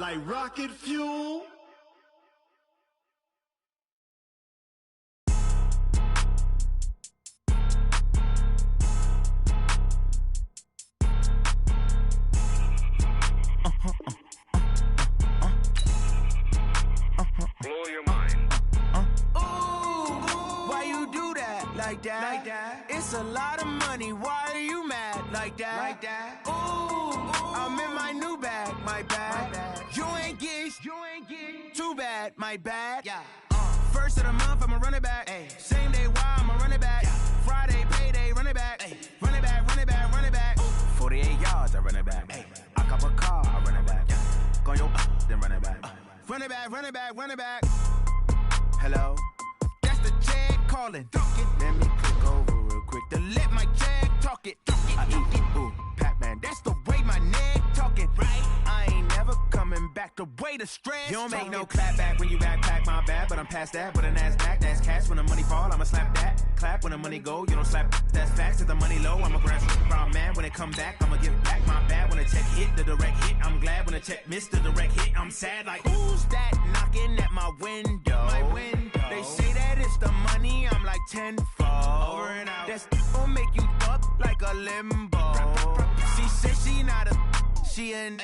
like rocket fuel. Blow your mind. Why you do that like that? It's a lot of money. Why are you mad like that? Ooh, I'm in my new bag, my bad. You ain't get too bad, my bad. Yeah. First of the month, I'ma run it back. Ay. Same day, why I'ma run it back. Friday, payday, run it back. Ay. Run it back, run it back, run it back. 48 yards, I run it back. Ay. I cop a car, I run it back. Go your then run it back. Run it back, run it back, run it back. Hello? That's the jag calling. Let me click over real quick to let my jag talk it. Ooh, Pac-Man, that's the way my neck talking. Right? I ain't never coming back the way the stress. You don't make no clap back when you backpack, my bad, but I'm past that. With an ass back, that's cash. When the money fall, I'ma slap that. Clap when the money go, you don't slap. That's facts. If the money low, I'ma grab brown man. When it come back, I'ma give back my bad. When the check hit, the direct hit, I'm glad. When the check missed the direct hit, I'm sad. Like, who's that knocking at my window? My window. They say that it's the money, I'm like tenfold. Over and out. That's gon' make you up like a limbo. She said she not a, she an.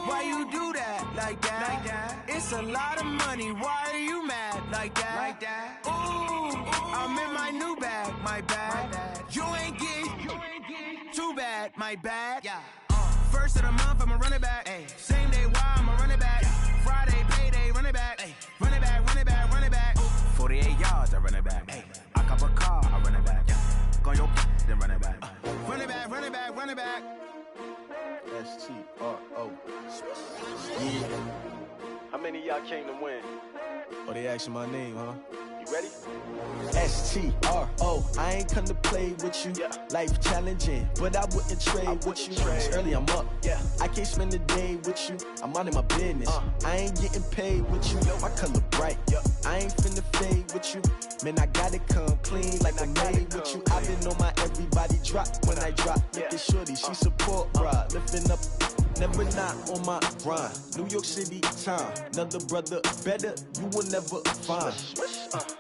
Why you do that like that? It's a lot of money. Why are you mad like that? Ooh, I'm in my new bag, my bad. You ain't get too bad, my bad. Yeah. First of the month, I'ma run it back. Ay. Same day, why I'ma run it back. Friday, payday, run it back. Ay. Run it back, run it back, run it back. 48 yards, I run it back. Ay. I cop a car, I run it back. Go your then run it back. Run it back, run it back, run it back. S-T-R-O. Yeah. How many of y'all came to win? Oh, they asking my name, huh? You ready? S-T-R-O. I ain't come to play with you. Yeah. Life challenging, but I wouldn't trade with you. It's early, I'm up. Yeah. I can't spend the day with you. I'm out in my business. I ain't getting paid with you. My color bright. Yeah. I ain't finna fade with you. Man, I gotta come clean like I'm made with you. I've been on my everybody drop when I drop. Look at shorty, she support, bruh. Lifting up, never not on my grind. New York City time, another brother better, you will never find.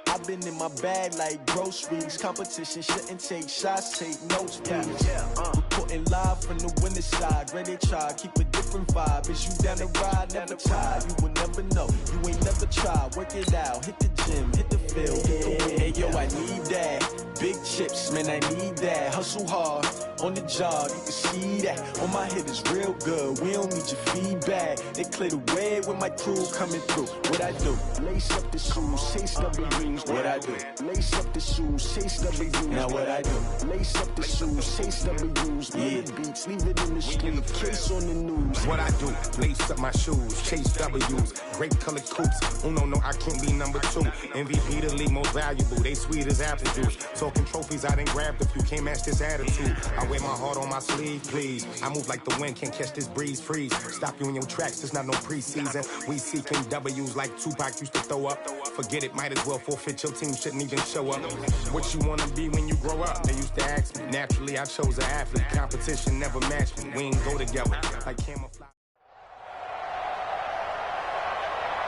I've been in my bag like groceries. Competition shouldn't take shots, take notes, please. Reporting live from the winning side. Ready to try, keep a different vibe. Is you down the ride, never tired. You will never know, you ain't never tried. Work it out, hit the gym, hit the field, hit the win. Hey yo, I need that. Big chips, man, I need that. Hustle hard, on the job, you can see that. On my hit is real good, we don't need your feedback. They clear the way when my crew coming through. What I do? Lace up the shoes, chase W's. What I do? Lace up the shoes, chase W's. Now what I do? Lace up the shoes, chase W's. Yeah. Beats, leave it in the street, case on the news. What I do? Lace up my shoes, chase W's. Great colored coops. Oh no, I can't be number 2. MVP the league most valuable. They sweet as apple juice. Talking trophies, I done grabbed a few. Can't match this attitude. I wear my heart on my sleeve, please. I move like the wind, can't catch this breeze, freeze. Stop you in your tracks, it's not no preseason. We seeking W's like Tupac used to throw up. Forget it, might as well forfeit. Your team shouldn't even show up. What you wanna be when you grow up? They used to ask me. Naturally, I chose an athlete. Competition never matched me. We ain't go together like camouflage.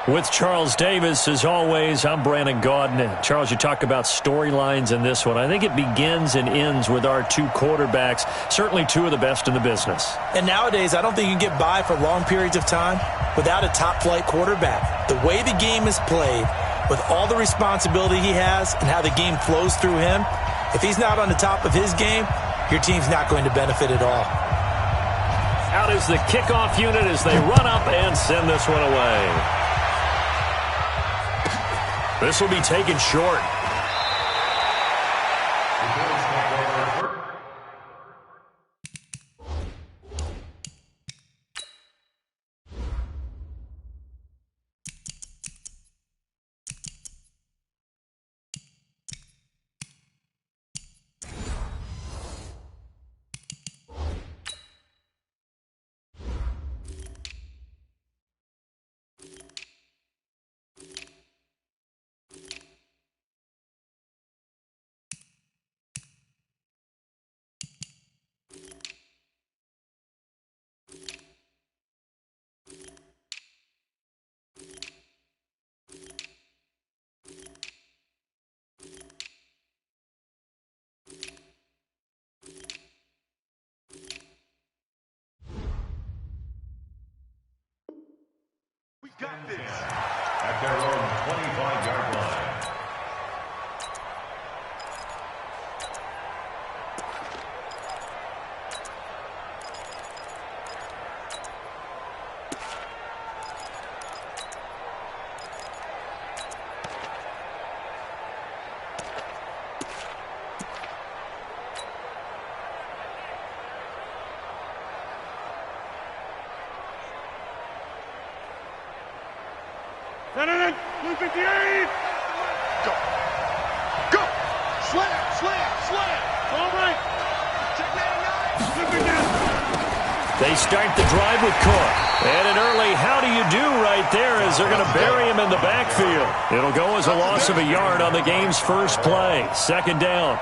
With Charles Davis, as always, I'm Brandon Gaudin. Charles, you talk about storylines in this one. I think it begins and ends with our two quarterbacks, certainly two of the best in the business. And nowadays, I don't think you can get by for long periods of time without a top-flight quarterback. The way the game is played, with all the responsibility he has and how the game flows through him, if he's not on the top of his game, your team's not going to benefit at all. Out is the kickoff unit as they run up and send this one away. This will be taken short. at their own 25-yard line. Send it in. 258. Go. Go. Slam. Slam. Slam. All right. Check 99. They start the drive with Cook. And an early how do you do right there as they're going to bury him in the backfield. It'll go as a loss of a yard on the game's first play. Second down.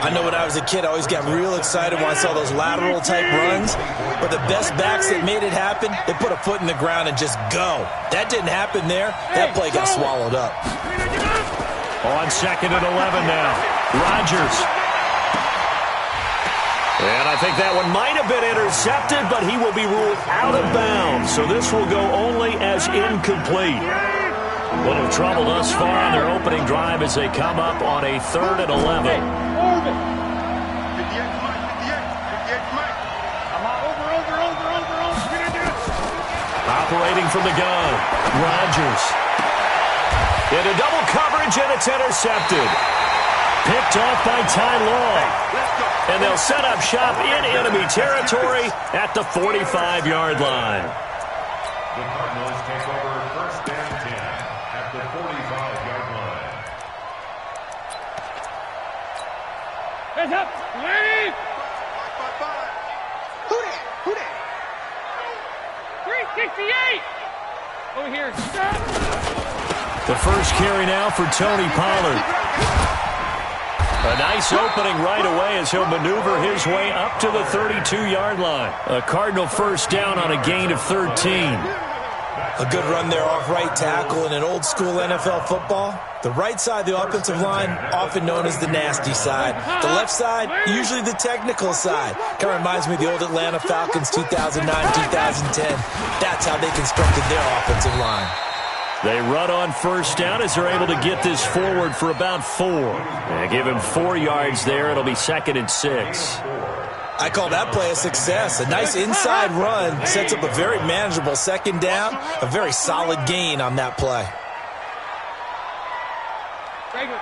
I know when I was a kid, I always got real excited when I saw those lateral-type runs. But the best backs that made it happen, they put a foot in the ground and just go. That didn't happen there. That play got swallowed up. On second and 11 now. Rodgers. And I think that one might have been intercepted, but he will be ruled out of bounds. So this will go only as incomplete. Little trouble thus far on their opening drive as they come up on a 3rd and 11. 58, Mike. Come on, over. Operating from the gun. Rodgers. Into double coverage, and it's intercepted. Picked off by Ty Law. And they'll set up shop in enemy territory at the 45-yard line. The Cardinals take over 1st and 10 at the 45-yard line. Heads up. Lead. 5. Who that? 368. Over here. Stop. The first carry now for Tony Pollard. A nice opening right away as he'll maneuver his way up to the 32-yard line. A Cardinal first down on a gain of 13. A good run there off right tackle in an old-school NFL football. The right side of the offensive line, often known as the nasty side. The left side, usually the technical side. Kind of reminds me of the old Atlanta Falcons 2009, 2010. That's how they constructed their offensive line. They run on first down as they're able to get this forward for about 4. And give him 4 yards there. It'll be 2nd and 6. I call that play a success. A nice inside run sets up a very manageable second down. A very solid gain on that play. Regular.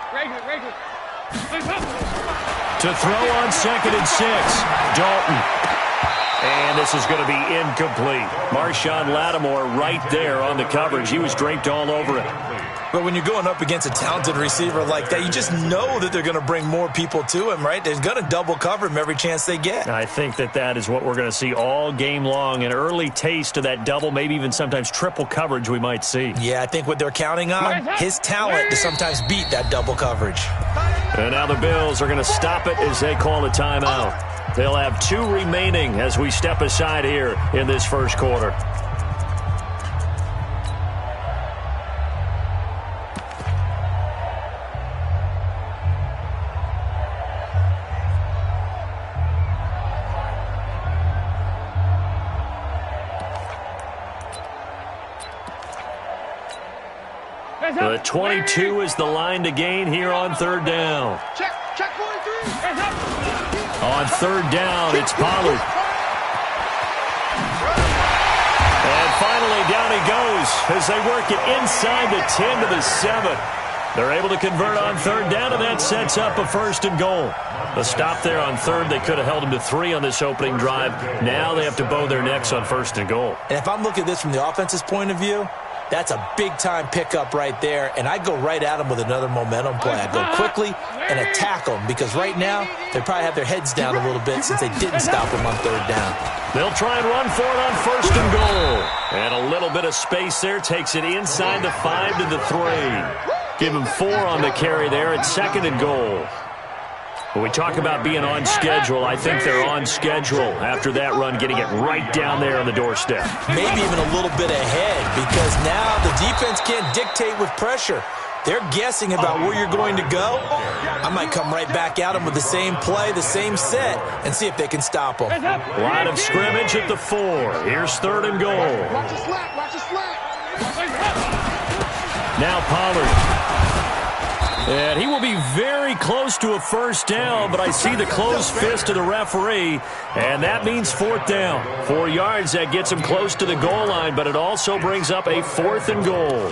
To throw on 2nd and 6. Dalton. And this is going to be incomplete. Marshawn Lattimore right there on the coverage. He was draped all over it. But when you're going up against a talented receiver like that, you just know that they're going to bring more people to him, right? They're going to double cover him every chance they get. I think that is what we're going to see all game long. An early taste of that double, maybe even sometimes triple coverage we might see. Yeah, I think what they're counting on, his talent to sometimes beat that double coverage. And now the Bills are going to stop it as they call a timeout. They'll have 2 remaining as we step aside here in this first quarter. The 22 is the line to gain here on 3rd down. Check 43. On 3rd down, it's Pollard. And finally, down he goes as they work it inside the 10 to the 7. They're able to convert on 3rd down, and that sets up a 1st and goal. The stop there on 3rd, they could have held him to 3 on this opening drive. Now they have to bow their necks on 1st and goal. And if I'm looking at this from the offense's point of view, that's a big-time pickup right there, and I'd go right at him with another momentum play. I'd go quickly and attack them because right now they probably have their heads down a little bit since they didn't stop him on 3rd down. They'll try and run for it on 1st and goal. And a little bit of space there takes it inside the 5 to the 3. Give him 4 on the carry there at 2nd and goal. When we talk about being on schedule, I think they're on schedule after that run, getting it right down there on the doorstep. Maybe even a little bit ahead because now the defense can't dictate with pressure. They're guessing about where you're going to go. I might come right back at them with the same play, the same set, and see if they can stop them. Line of scrimmage at the 4. Here's 3rd and goal. Watch the slack. Now Pollard. And he will be very close to a first down, but I see the closed fist of the referee, and that means 4th down. 4 yards, that gets him close to the goal line, but it also brings up a 4th and goal.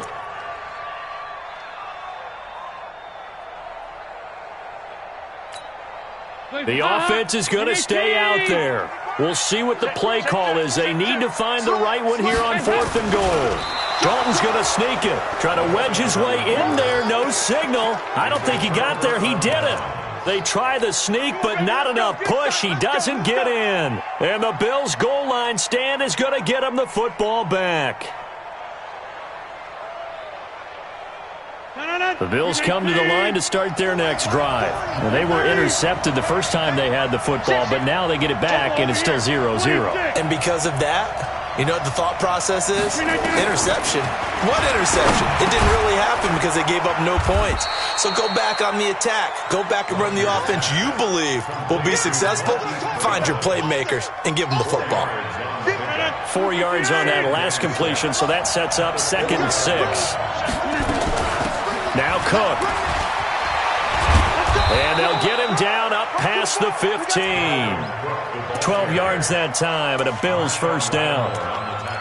The offense is going to stay out there. We'll see what the play call is. They need to find the right one here on 4th and goal. Dalton's going to sneak it. Try to wedge his way in there. No signal. I don't think he got there. He didn't. They try the sneak, but not enough push. He doesn't get in. And the Bills' goal line stand is going to get him the football back. The Bills come to the line to start their next drive. Well, they were intercepted the first time they had the football, but now they get it back, and it's still 0-0. And because of that, you know what the thought process is? Interception. What interception? It didn't really happen because they gave up no points. So go back on the attack. Go back and run the offense you believe will be successful. Find your playmakers and give them the football. 4 yards on that last completion, so that sets up 2nd and 6. Now Cook. And they'll get him down up past the 15. 12 yards that time and a Bills first down.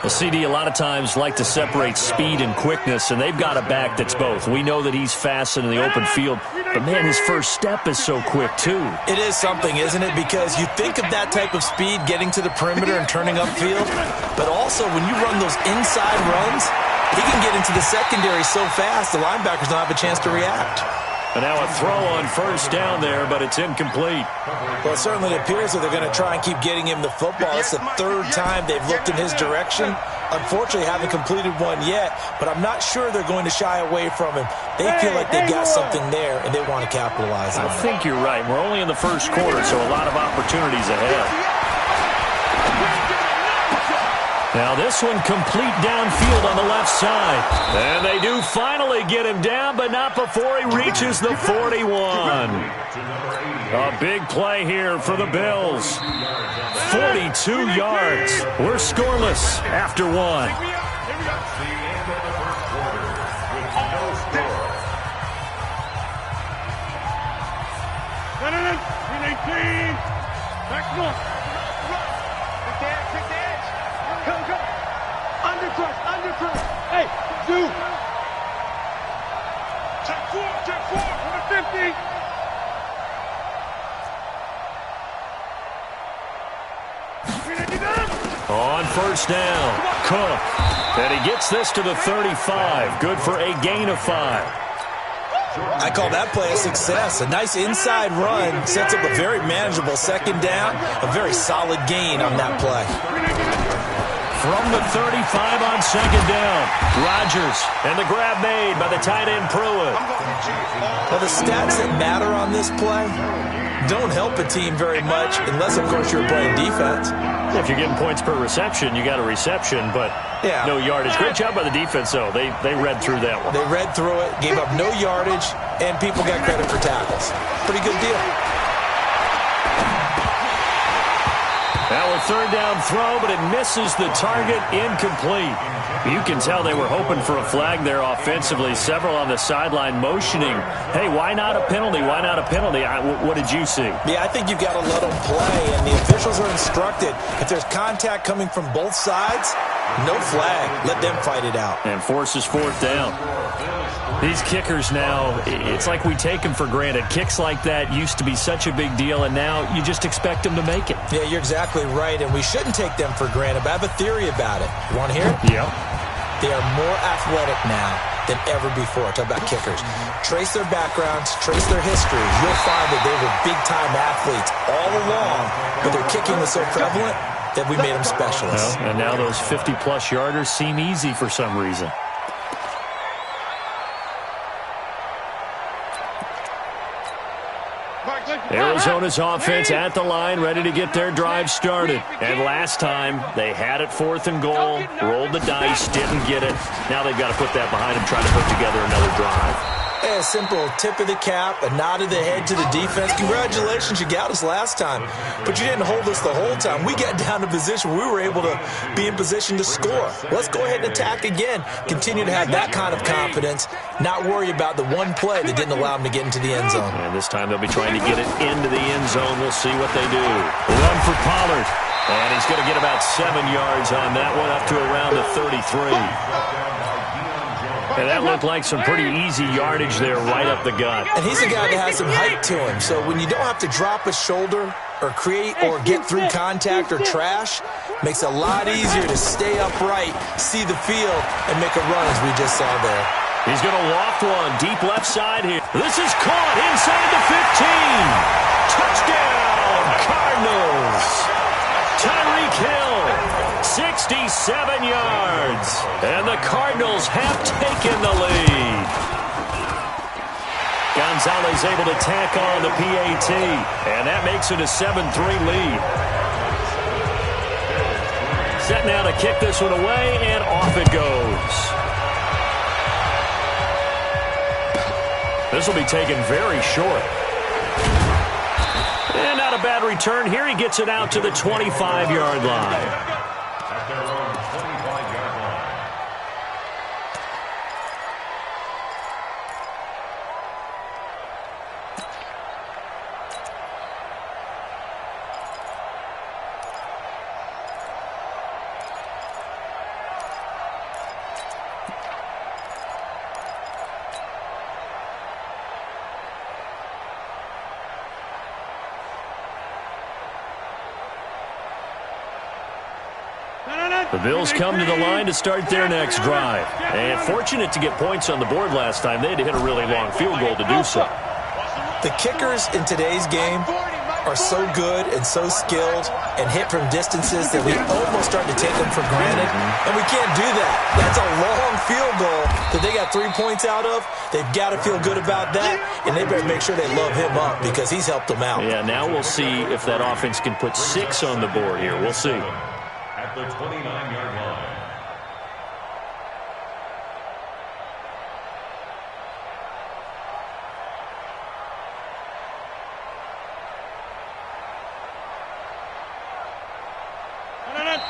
The CD a lot of times like to separate speed and quickness, and they've got a back that's both. We know that he's fast in the open field, but, man, his first step is so quick, too. It is something, isn't it? Because you think of that type of speed getting to the perimeter and turning upfield, but also when you run those inside runs, he can get into the secondary so fast the linebackers don't have a chance to react. And now a throw on first down there, but it's incomplete. Well, it certainly appears that they're going to try and keep getting him the football. It's the 3rd time they've looked in his direction. Unfortunately, haven't completed one yet, but I'm not sure they're going to shy away from him. They feel like they've got something there, and they want to capitalize on it. I think you're right. We're only in the first quarter, so a lot of opportunities ahead. Now this one complete downfield on the left side. And they do finally get him down, but not before he reaches the 41. A big play here for the Bills. 42 yards. We're scoreless after 1. Back north. Take the edge. Go. Undercross. Hey, dude. Check 4. Number 50. On first down, Cook. And he gets this to the 35. Good for a gain of 5. I call that play a success. A nice inside run sets up a very manageable 2nd down. A very solid gain on that play. From the 35 on 2nd down, Rodgers, and the grab made by the tight end Pruitt. Well, the stats that matter on this play don't help a team very much unless, of course, you're playing defense. If you're getting points per reception, you got a reception, but no yardage. Great job by the defense, though. They read through that one. They read through it, gave up no yardage, and people got credit for tackles. Pretty good deal. Now a 3rd down throw, but it misses the target, incomplete. You can tell they were hoping for a flag there offensively. Several on the sideline motioning, hey, why not a penalty? Why not a penalty? What did you see? Yeah, I think you've got to let them play, and the officials are instructed. If there's contact coming from both sides, no flag. Let them fight it out. And forces 4th down. These kickers now, it's like we take them for granted. Kicks like that used to be such a big deal, and now you just expect them to make it. Yeah, you're exactly right, and we shouldn't take them for granted, but I have a theory about it. You want to hear it? Yeah. They are more athletic now than ever before. Talk about kickers. Trace their backgrounds, trace their history. You'll find that they were big-time athletes all along, but their kicking was so prevalent that we made them specialists. Well, and now those 50-plus yarders seem easy for some reason. Arizona's offense at the line, ready to get their drive started. And last time, they had it 4th and goal, rolled the dice, didn't get it. Now they've got to put that behind them, try to put together another drive. A simple tip of the cap, a nod of the head to the defense. Congratulations, you got us last time. But you didn't hold us the whole time. We got down to position. We were able to be in position to score. Let's go ahead and attack again. Continue to have that kind of confidence. Not worry about the one play that didn't allow them to get into the end zone. And this time they'll be trying to get it into the end zone. We'll see what they do. Run for Pollard. And he's going to get about 7 yards on that one, up to around the 33. And that looked like some pretty easy yardage there right up the gut. And he's a guy that has some height to him. So when you don't have to drop a shoulder or create or get through contact or trash, makes it a lot easier to stay upright, see the field, and make a run as we just saw there. He's going to loft one deep left side here. This is caught inside the 15. Touchdown, Cardinals. Tyreek Hill, 67 yards. And the Cardinals have taken the lead. Gonzalez able to tack on the PAT. And that makes it a 7-3 lead. Set now to kick this one away, and off it goes. This will be taken very short. And not a bad return here. He gets it out to the 25-yard line. At their own 25-yard line. The Bills come to the line to start their next drive. And fortunate to get points on the board last time. They had to hit a really long field goal to do so. The kickers in today's game are so good and so skilled and hit from distances that we almost start to take them for granted. And we can't do that. That's a long field goal that they got 3 points out of. They've got to feel good about that, and they better make sure they love him up because he's helped them out. Yeah, now we'll see if that offense can put 6 on the board here. We'll see. At the 29-yard line.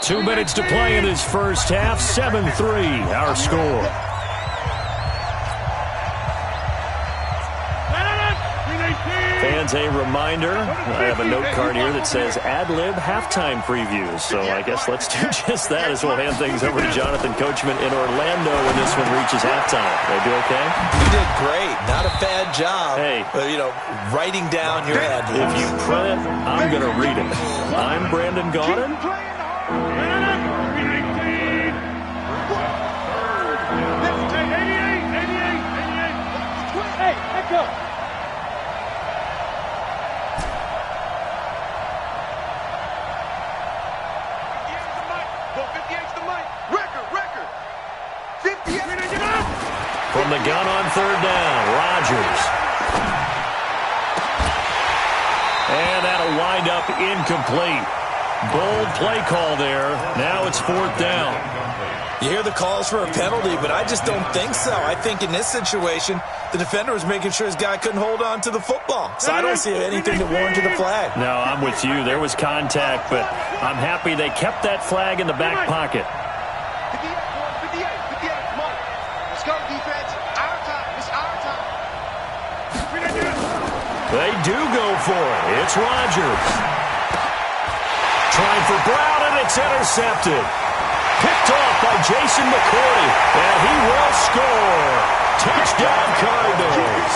Two minutes to play in this first half. 7-3, our score. Fans, a reminder, I have a note card here that says ad-lib halftime previews. So I guess let's do just that as we'll hand things over to Jonathan Coachman in Orlando when this one reaches halftime. They do okay? You did great. Not a bad job. Hey. But, writing down your ad-libs. If you print it, I'm going to read it. I'm Brandon Gaudin. Hey, let's go. From the gun on third down, Rodgers. And that'll wind up incomplete. Bold play call there. Now it's fourth down. You hear the calls for a penalty, but I just don't think so. I think in this situation, the defender was making sure his guy couldn't hold on to the football. So I don't see anything that warranted a flag. No, I'm with you. There was contact, but I'm happy they kept that flag in the back pocket. 58, come on. Let's go, defense. Our time. It's our time. They do go for it. It's Rodgers. Trying for Brown, and it's intercepted. Picked off by Jason McCourty, and he will score. Touchdown, Cardinals.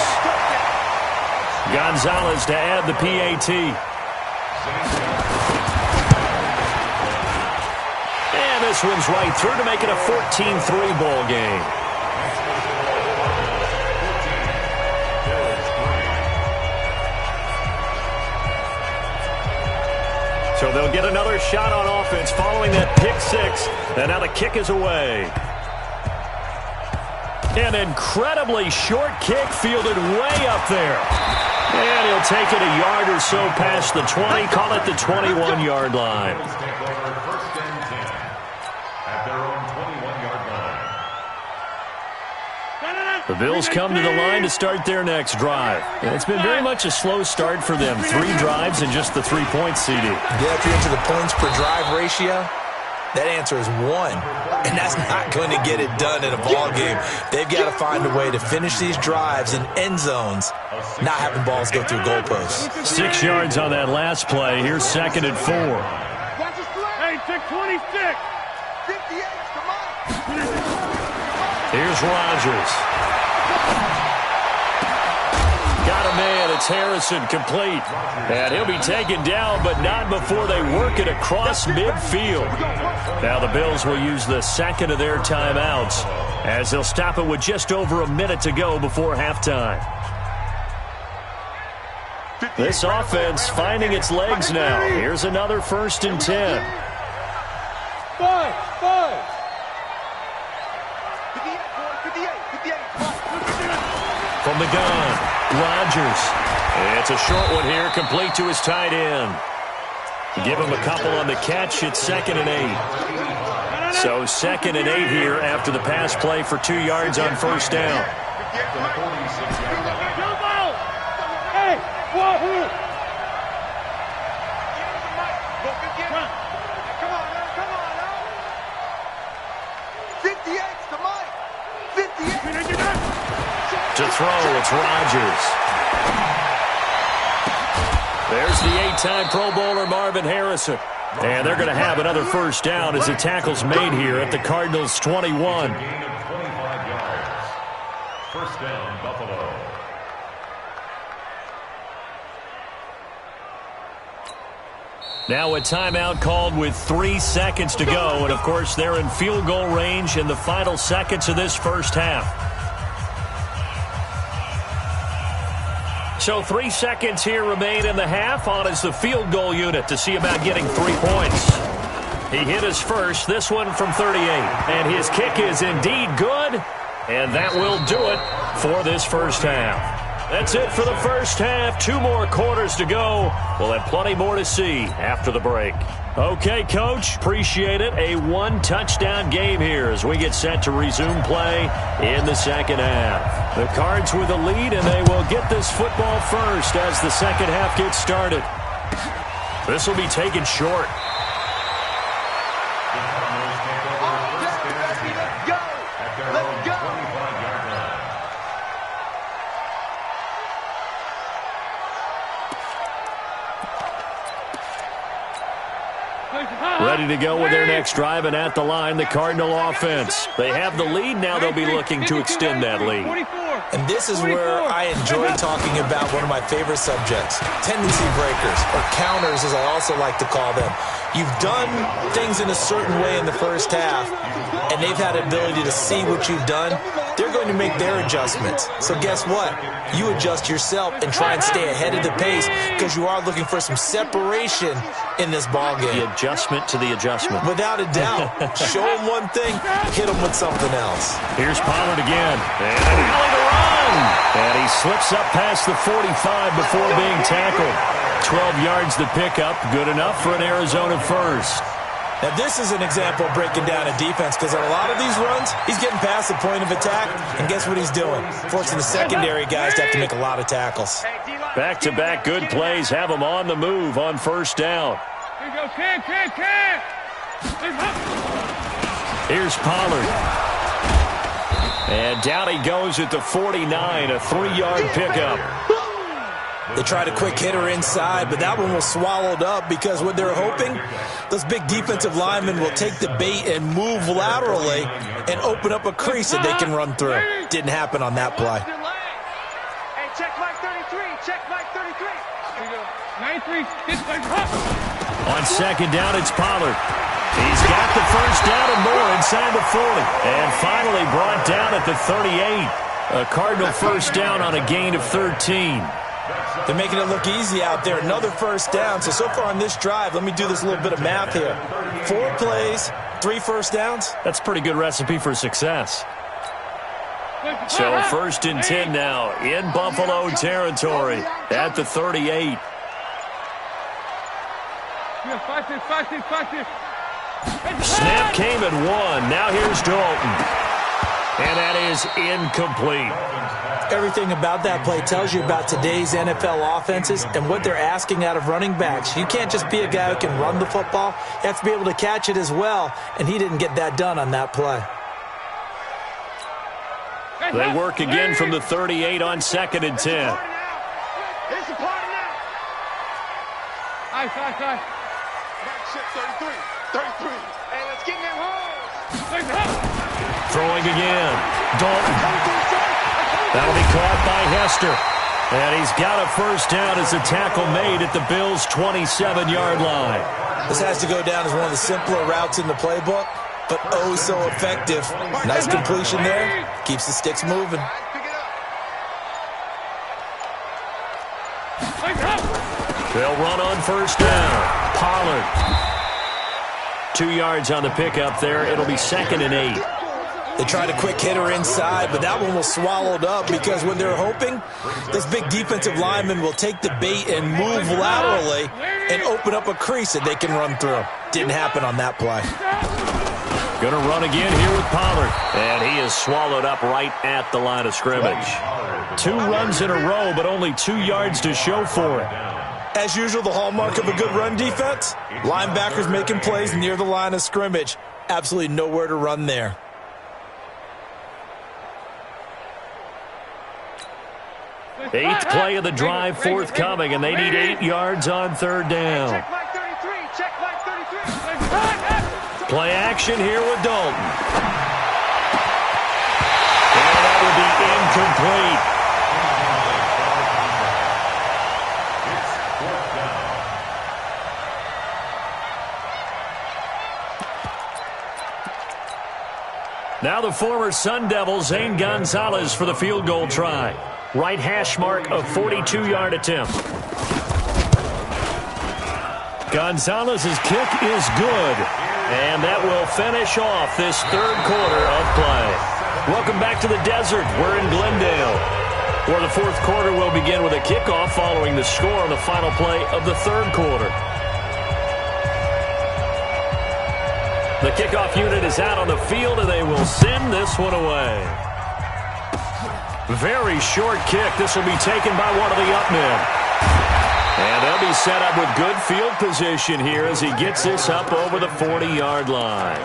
Gonzalez to add the PAT. And this one's right through to make it a 14-3 ball game. So they'll get another shot on offense following that pick six. And now the kick is away. An incredibly short kick fielded way up there. And he'll take it a yard or so past the 20, call it the 21-yard line. First and 10 at their own 21-yard line. The Bills come to the line to start their next drive. And it's been very much a slow start for them. 3 drives and just the 3-point CD. Yeah, if you're into the points per drive ratio, that answer is 1. And that's not going to get it done in a ball game. They've got to find a way to finish these drives in end zones, not having balls go through goalposts. 6 yards on that last play. Here's 2nd and 4. Hey, take 26. 58, come on. Here's Rodgers. Got a man. It's Harrison, complete. And he'll be taken down, but not before they work it across midfield. Now the Bills will use the second of their timeouts as they'll stop it with just over a minute to go before halftime. This offense finding its legs now. Here's another 1st and 10. 5. From the gun, Rodgers. It's a short one here, complete to his tight end. Give him a couple on the catch. It's 2nd and 8. So 2nd and 8 here after the pass play for 2 yards on 1st down. Hey, wahoo! Come on now. 58's the mic. 58. To throw, it's Rodgers. There's the 8-time Pro Bowler Marvin Harrison. And they're going to have another 1st down as the tackle's made here at the Cardinals' 21. Gain of 25 yards. 1st down, Buffalo. Now a timeout called with 3 seconds to go. And, of course, they're in field goal range in the final seconds of this first half. So 3 seconds here remain in the half. On is the field goal unit to see about getting 3 points. He hit his first, this one from 38. And his kick is indeed good. And that will do it for this first half. That's it for the first half. 2 more quarters to go. We'll have plenty more to see after the break. Okay, Coach, appreciate it. A 1-touchdown game here as we get set to resume play in the second half. The Cards with a lead, and they will get this football first as the second half gets started. This will be taken short. Ready to go with their next drive, and at the line, the Cardinal offense. They have the lead. Now they'll be looking to extend that lead. And this is where I enjoy talking about one of my favorite subjects, tendency breakers, or counters as I also like to call them. You've done things in a certain way in the first half, and they've had the ability to see what you've done. They're going to make their adjustments. So guess what? You adjust yourself and try and stay ahead of the pace because you are looking for some separation in this ball game. The adjustment to the adjustment. Without a doubt. Show them one thing, hit them with something else. Here's Pollard again. And an alley to run. And he slips up past the 45 before being tackled. 12 yards to pick up. Good enough for an Arizona first. Now, this is an example of breaking down a defense because on a lot of these runs, he's getting past the point of attack, and guess what he's doing? Forcing the secondary guys to have to make a lot of tackles. Back-to-back good plays have them on the move on 1st down. Here you go, Cam. Here's Pollard. And down he goes at the 49, a 3-yard pickup. They tried a quick hitter inside, but that one was swallowed up because what they're hoping, those big defensive linemen will take the bait and move laterally and open up a crease that they can run through. Didn't happen on that play. Hey, check Mike 33. Check Mike 33. Here you go. 93. On 2nd down, it's Pollard. He's got the 1st down and more inside the 40. And finally brought down at the 38. A Cardinal 1st down on a gain of 13. They're making it look easy out there. Another 1st down. So far on this drive, let me do this little bit of math here. 4 plays, 3 1st downs. That's a pretty good recipe for success. So 1st and 10 now in Buffalo territory at the 38. Snap came at 1. Now here's Dalton. And that is incomplete. Everything about that play tells you about today's NFL offenses and what they're asking out of running backs. You can't just be a guy who can run the football. You have to be able to catch it as well, and he didn't get that done on that play. They work again from the 38 on 2nd and 10. Here's the party now. High. 33. Hey, let's get in them holes. Throwing again. Dalton. That'll be caught by Hester. And he's got a first down as a tackle made at the Bills' 27-yard line. This has to go down as one of the simpler routes in the playbook, but oh so effective. Nice completion there. Keeps the sticks moving. They'll run on first down. Pollard. 2 yards on the pickup there. It'll be 2nd and 8. They tried a quick hitter inside, but that one was swallowed up because when they're hoping, those big defensive linemen will take the bait and move laterally and open up a crease that they can run through. Didn't happen on that play. Going to run again here with Pollard. And he is swallowed up right at the line of scrimmage. 2 runs in a row, but only 2 yards to show for it. As usual, the hallmark of a good run defense, linebackers making plays near the line of scrimmage. Absolutely nowhere to run there. Eighth play of the drive forthcoming, and they need 8 yards on 3rd down. Check flag 33. Check flag 33. Play action here with Dalton. And that will be incomplete. Now the former Sun Devil, Zane Gonzalez, for the field goal try. Right hash mark of 42-yard attempt. Gonzalez's kick is good. And that will finish off this 3rd quarter of play. Welcome back to the desert. We're in Glendale, where the 4th quarter will begin with a kickoff following the score on the final play of the 3rd quarter. The kickoff unit is out on the field, and they will send this one away. Very short kick. This will be taken by one of the up men. And they'll be set up with good field position here as he gets this up over the 40-yard line.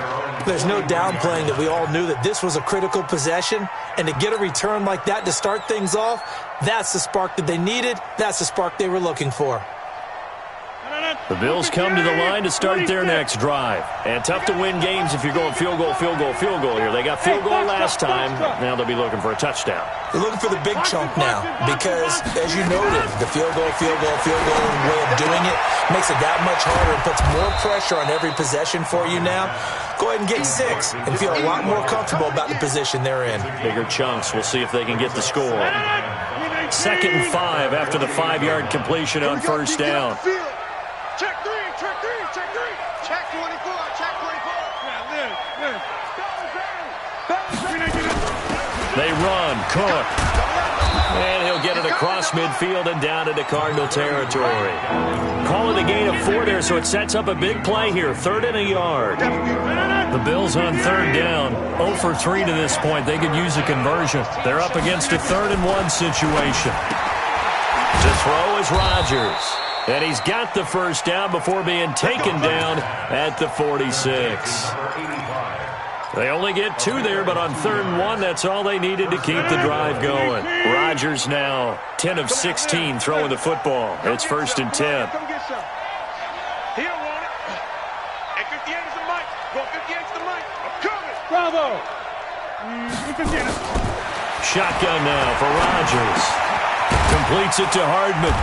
There's no downplaying that we all knew that this was a critical possession, and to get a return like that to start things off, that's the spark that they needed. That's the spark they were looking for. The Bills come to the line to start their next drive. And tough to win games if you're going field goal here. They got field goal last time. Now they'll be looking for a touchdown. They're looking for the big chunk now because, as you noted, the field goal way of doing it makes it that much harder and puts more pressure on every possession for you now. Go ahead and get 6 and feel a lot more comfortable about the position they're in. Bigger chunks. We'll see if they can get the score. 2nd and 5 after the 5-yard completion on first down. Check 3. Check 24. They run. Cook. And he'll get it across midfield and down into Cardinal territory. Calling the gain of 4 there, so it sets up a big play here. 3rd and a yard. The Bills on 3rd down. 0 for 3 to this point. They could use a conversion. They're up against a 3rd and 1 situation. To throw is Rodgers. And he's got the first down before being taken down at the 46. They only get 2 there, but on 3rd and 1, that's all they needed to keep the drive going. Rodgers now 10 of 16 throwing the football. It's 1st and 10. Come get some. He don't want it. At 58 is the mic. Go 58 is the mic. I'm coming. Bravo. Shotgun now for Rodgers. Completes it to Hardman.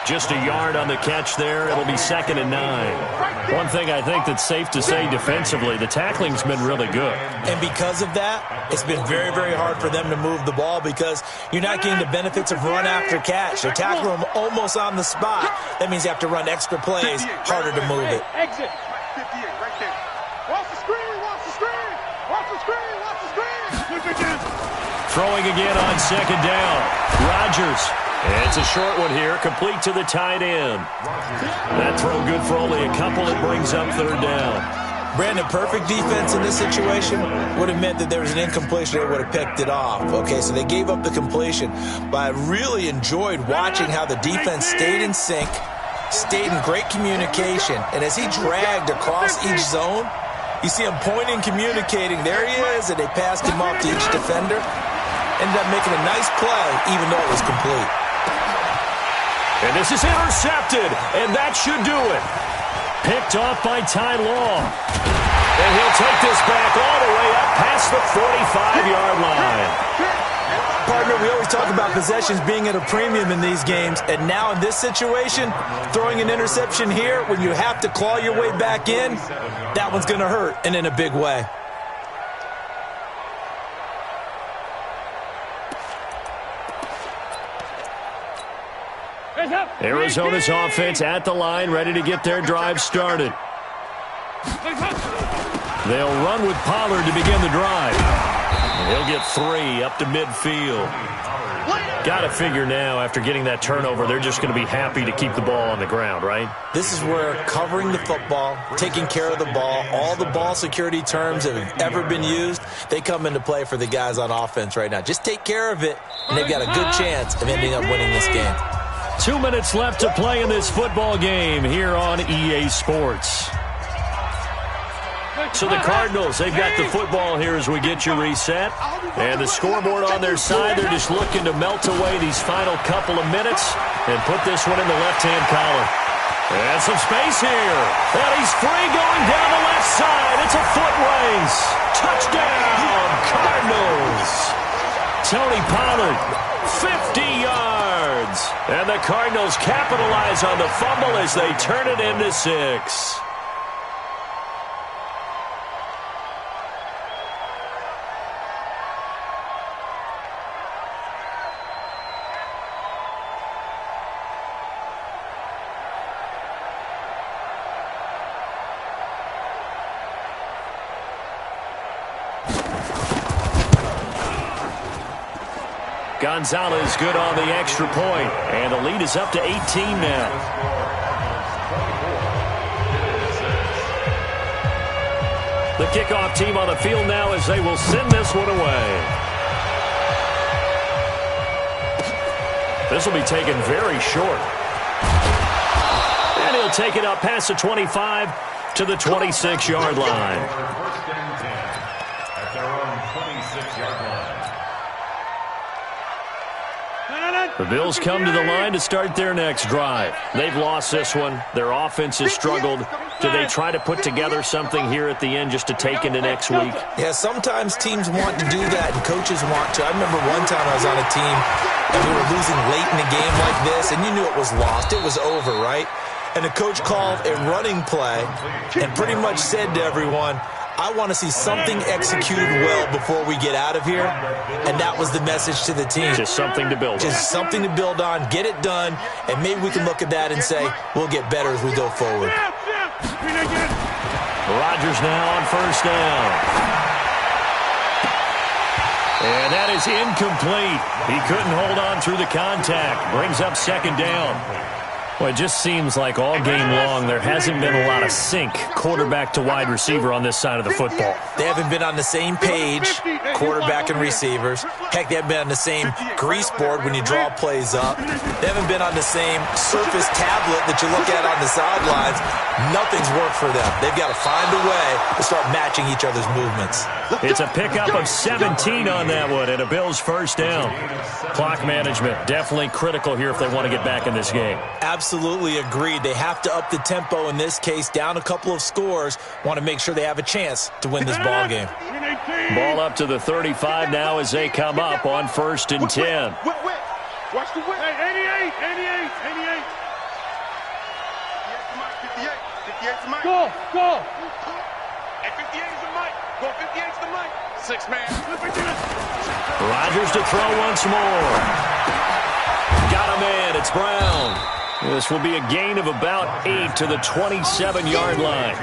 Just a yard on the catch there. It'll be 2nd and 9. One thing I think that's safe to say defensively, the tackling's been really good. And because of that, it's been very, very hard for them to move the ball because you're not getting the benefits of run after catch. They're tackling them almost on the spot. That means you have to run extra plays, harder to move it. Exit. 58 right there. Watch the screen. Throwing again on 2nd down. Rodgers. It's a short one here, complete to the tight end. That throw good for only a couple. It brings up 3rd down. Brandon, perfect defense in this situation would have meant that there was an incompletion. They would have picked it off. Okay, so they gave up the completion. But I really enjoyed watching how the defense stayed in sync, stayed in great communication. And as he dragged across each zone, you see him pointing, communicating. There he is, and they passed him off to each defender. Ended up making a nice play, even though it was complete. And this is intercepted, and that should do it. Picked off by Ty Law. And he'll take this back all the way up past the 45-yard line. Partner, we always talk about possessions being at a premium in these games, and now in this situation, throwing an interception here when you have to claw your way back in, that one's going to hurt, and in a big way. Arizona's offense at the line, ready to get their drive started. They'll run with Pollard to begin the drive. And he'll get 3 up to midfield. Got to figure now, after getting that turnover, they're just going to be happy to keep the ball on the ground, right? This is where covering the football, taking care of the ball, all the ball security terms that have ever been used, they come into play for the guys on offense right now. Just take care of it, and they've got a good chance of ending up winning this game. 2 minutes left to play in this football game here on EA Sports. So the Cardinals, they've got the football here as we get you reset. And the scoreboard on their side, they're just looking to melt away these final couple of minutes and put this one in the left-hand column. And some space here. And he's free going down the left side. It's a foot race. Touchdown, Cardinals. Tony Pollard, 50 yards. And the Cardinals capitalize on the fumble as they turn it into 6. Gonzalez good on the extra point, and the lead is up to 18 now. The kickoff team on the field now as they will send this one away. This will be taken very short. And he'll take it up past the 25 to the 26-yard line. First and 10 at their own 26-yard line. The Bills come to the line to start their next drive. They've lost this one. Their offense has struggled. Do they try to put together something here at the end just to take into next week? Yeah, sometimes teams want to do that and coaches want to. I remember one time I was on a team and we were losing late in a game like this, and you knew it was lost. It was over, right? And the coach called a running play and pretty much said to everyone, I want to see something executed well before we get out of here. And that was the message to the team. Just something to build on. Just something to build on, get it done, and maybe we can look at that and say, we'll get better as we go forward. Rodgers now on first down. And that is incomplete. He couldn't hold on through the contact. Brings up second down. Well, it just seems like all game long there hasn't been a lot of sync quarterback to wide receiver on this side of the football. They haven't been on the same page, quarterback and receivers. Heck, they haven't been on the same grease board when you draw plays up. They haven't been on the same surface tablet that you look at on the sidelines. Nothing's worked for them. They've got to find a way to start matching each other's movements. It's a pickup of 17 on that one and a Bills first down. Clock management definitely critical here if they want to get back in this game. Absolutely agreed. They have to up the tempo in this case, down a couple of scores. Want to make sure they have a chance to win this ball game. Ball up to the 35 now as they come up on first and 10. Watch the win. 88, 88, 88. 58 to Mike. Go. At 58 is the Mike. Go 58 is the Mike. 6 man. Rodgers to throw once more. Got him in. It's Brown. This will be a gain of about 8 to the 27-yard line.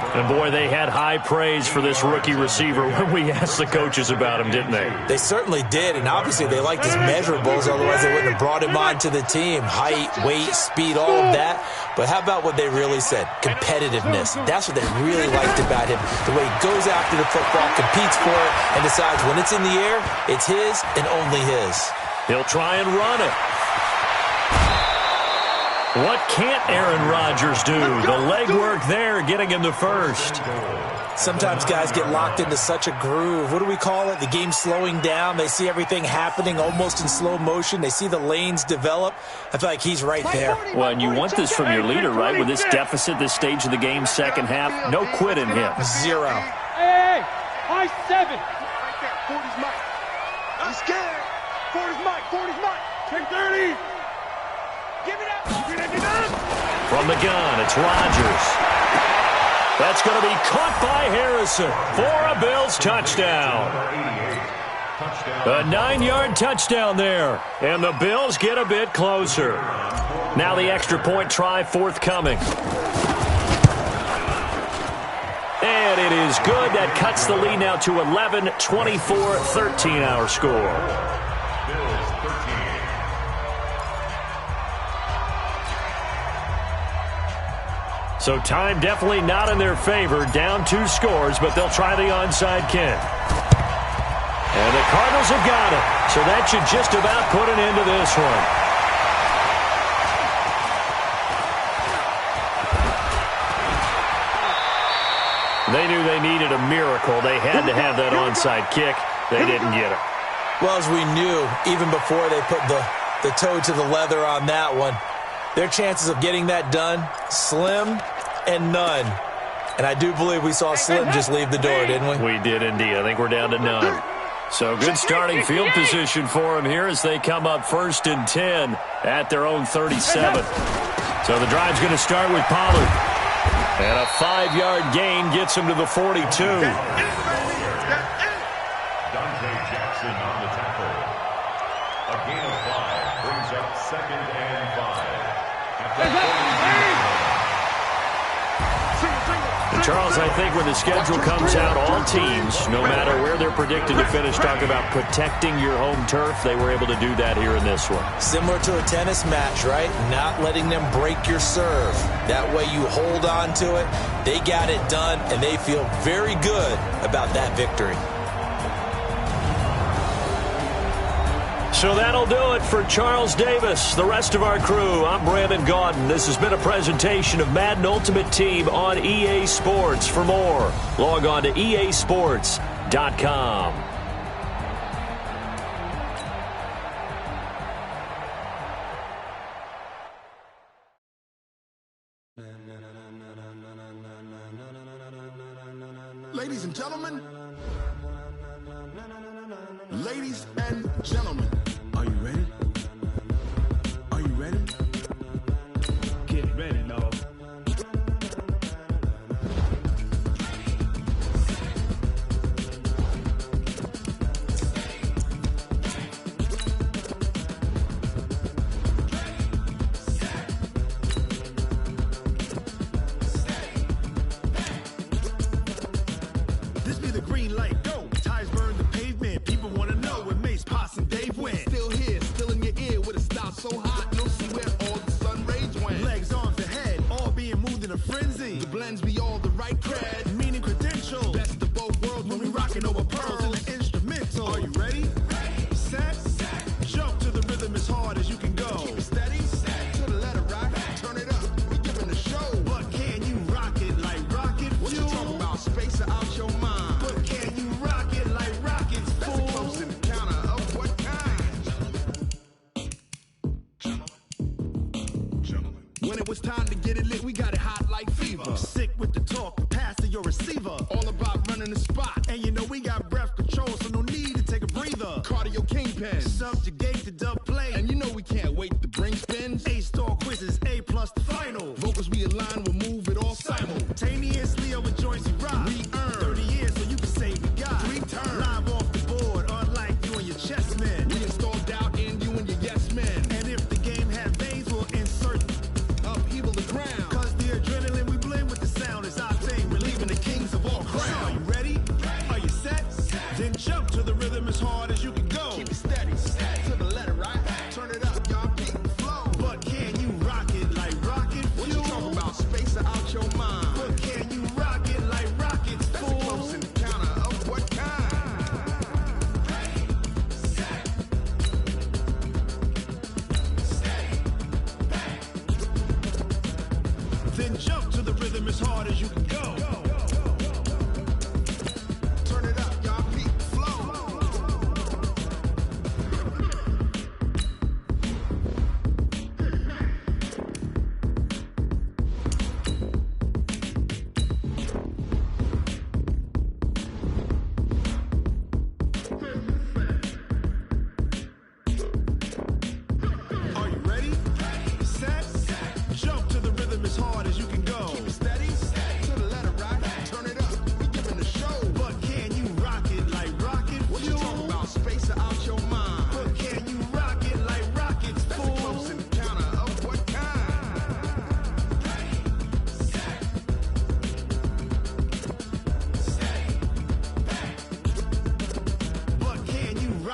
And, boy, they had high praise for this rookie receiver when we asked the coaches about him, didn't they? They certainly did, and obviously they liked his measurables, otherwise they wouldn't have brought him onto the team. Height, weight, speed, all of that. But how about what they really said? Competitiveness. That's what they really liked about him. The way he goes after the football, competes for it, and decides when it's in the air, it's his and only his. He'll try and run it. What can't Aaron Rodgers do? The legwork there, getting him the first. Sometimes guys get locked into such a groove. What do we call it? The game's slowing down. They see everything happening almost in slow motion. They see the lanes develop. I feel like he's right there. Well, and you want this from your leader, right? With this deficit, this stage of the game, second half, no quit in him. 0. Hey, high 7. Right there. 40's Mike. He's scared. 40's Mike. 40's Mike. Take 30. Give it up. From the gun, it's Rodgers. That's going to be caught by Harrison for a Bills touchdown. A 9-yard touchdown there, and the Bills get a bit closer. Now the extra point try forthcoming. And it is good. That cuts the lead now to 11, 24-13 our score. So time definitely not in their favor. Down 2 scores, but they'll try the onside kick. And the Cardinals have got it. So that should just about put an end to this one. They knew they needed a miracle. They had to have that onside kick. They didn't get it. Well, as we knew, even before they put the toe to the leather on that one, their chances of getting that done, slim and none. And I do believe we saw Slim just leave the door, didn't we? We did indeed. I think we're down to none. So good starting field position for them here as they come up 1st and 10 at their own 37. So the drive's going to start with Pollard. And a 5-yard gain gets him to the 42. Jackson on the tackle. A gain of 5 brings up 2nd and 5. And Charles, I think when the schedule comes out, all teams, no matter where they're predicted to finish, talk about protecting your home turf. They were able to do that here in this one. Similar to a tennis match, right? Not letting them break your serve. That way you hold on to it. They got it done, and they feel very good about that victory. So that'll do it for Charles Davis, the rest of our crew. I'm Brandon Gaudin. This has been a presentation of Madden Ultimate Team on EA Sports. For more, log on to easports.com. Ladies and gentlemen, ladies and gentlemen, are you ready? Are you ready? Get ready, dog. This be the green light, go. Tires burn the pavement. People want to know when Mace, Potts, and Dave went. Still here, still in your ear with a style so hot, you'll see where all the sun rays went. Legs, arms, and head, all being moved in a frenzy. The blends be all the right cred, meaning credential. Best of both worlds when we rocking over pearls in the instrumental. Are you ready? Set. Jump to the rhythm as hard as you can go. Keep it steady. To the letter rock. Turn it up. We giving the show. But can you rock it like rocket fuel? What you talking about? Space out your mind. But can you rock it like rockets, fool? That's a close encounter of what kind? Gentlemen. When it was time to get it lit, we got it hot like fever. Sick with the talk, pass to your receiver. All about running the spot. And you know we got breath control, so no need to take a breather. Cardio kingpin, subjugate the dub play. And you know we can't wait to bring spins. A-star quizzes, A+ the final. Vocals we align, we'll move it all simultaneously over joints we rock. We earn 30 years so you can say we got 3 turns. Live off the board, unlike you and your chess men. We install doubt in you and your yes men. And if the game had veins, we'll insert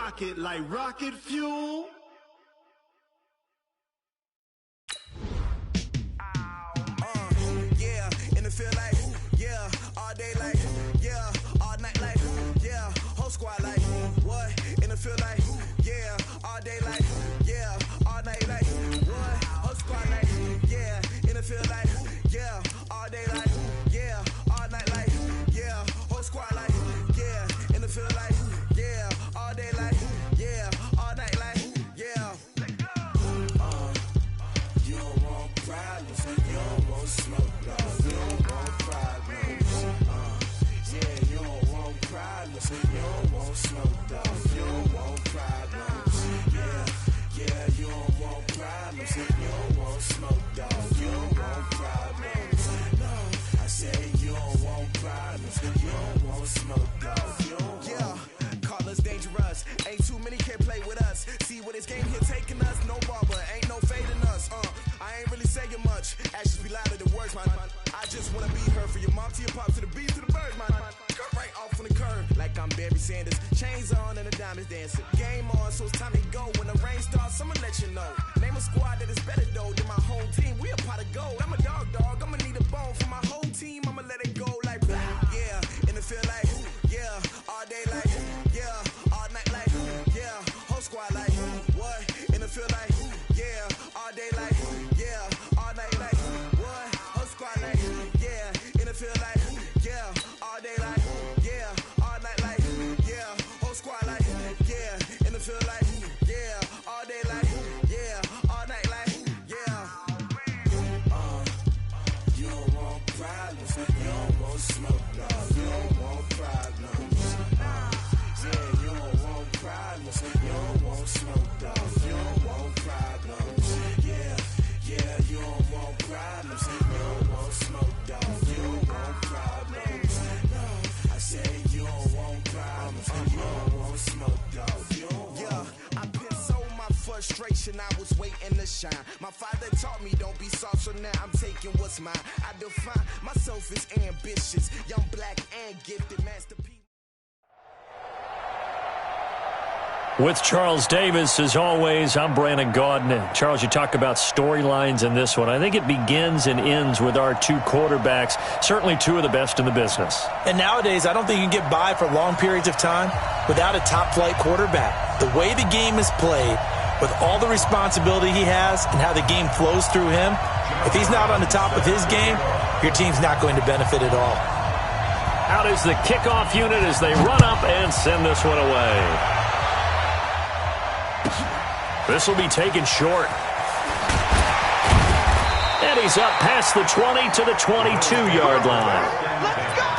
rocket like rocket fuel. Yeah, in the field like, yeah, all day like, yeah, all night like, yeah, whole squad like, what? In the field like, yeah, all day like, yeah, all night like, what? Whole squad like, yeah, in the field like, yeah, all day like, yeah, all night like, yeah, whole squad like, yeah, in the field like, yeah, all day like, yeah, all night like, yeah. You don't want problems, you don't want smoke, you don't want problems. Yeah, you don't want problems, you don't want smoke, you don't want problems. Yeah, you don't want problems, you don't want smoke, you don't want problems. No, I said you don't want problems, you don't want smoke, you don't want. Yeah, call us dangerous, ain't too many can play with us. See what this game here taking us, no barber, ain't no fading us. I ain't really saying much, actions be louder than words, man. I just wanna be heard from your mom to your pop to the beat to the birds, man. Cut right off on the curb, like I'm Barry Sanders. Chains on and the diamonds dancing. Game on, so it's time to go. When the rain starts, I'ma let you know. Name a squad that is better though than my whole team. We a pot of gold. I'm a dog, I'ma need a bone for my whole team. I'ma let it go like, yeah, in the field like, yeah, all day like, yeah, all night like, yeah, whole squad like, what? In the field like, yeah, all day like, yeah, all night like, what? Whole squad like, yeah, in the field like, yeah, all day like, yeah, all night like, yeah, whole squad like, yeah, in the field like, yeah, all day like, yeah, all night like, yeah. You don't want problems, you don't want smoke, no, you don't want problems. Yeah, you don't want problems, you don't want smoke, no, you don't want problems. Yeah, you don't want problems, you don't want smoke, dog, you don't want problems. No, I say you don't want problems, you don't want smoke, dog, you don't want. Yeah, I've been so my frustration, I was waiting to shine. My father taught me don't be soft, so now I'm taking what's mine. I define myself as ambitious, young, black, and gifted masterpiece. With Charles Davis, as always, I'm Brandon Gaudin. Charles, you talk about storylines in this one. I think it begins and ends with our two quarterbacks, certainly two of the best in the business. And nowadays, I don't think you can get by for long periods of time without a top-flight quarterback. The way the game is played, with all the responsibility he has and how the game flows through him, if he's not on the top of his game, your team's not going to benefit at all. Out is the kickoff unit as they run up and send this one away. This will be taken short. And he's up past the 20 to the 22-yard line. Let's go!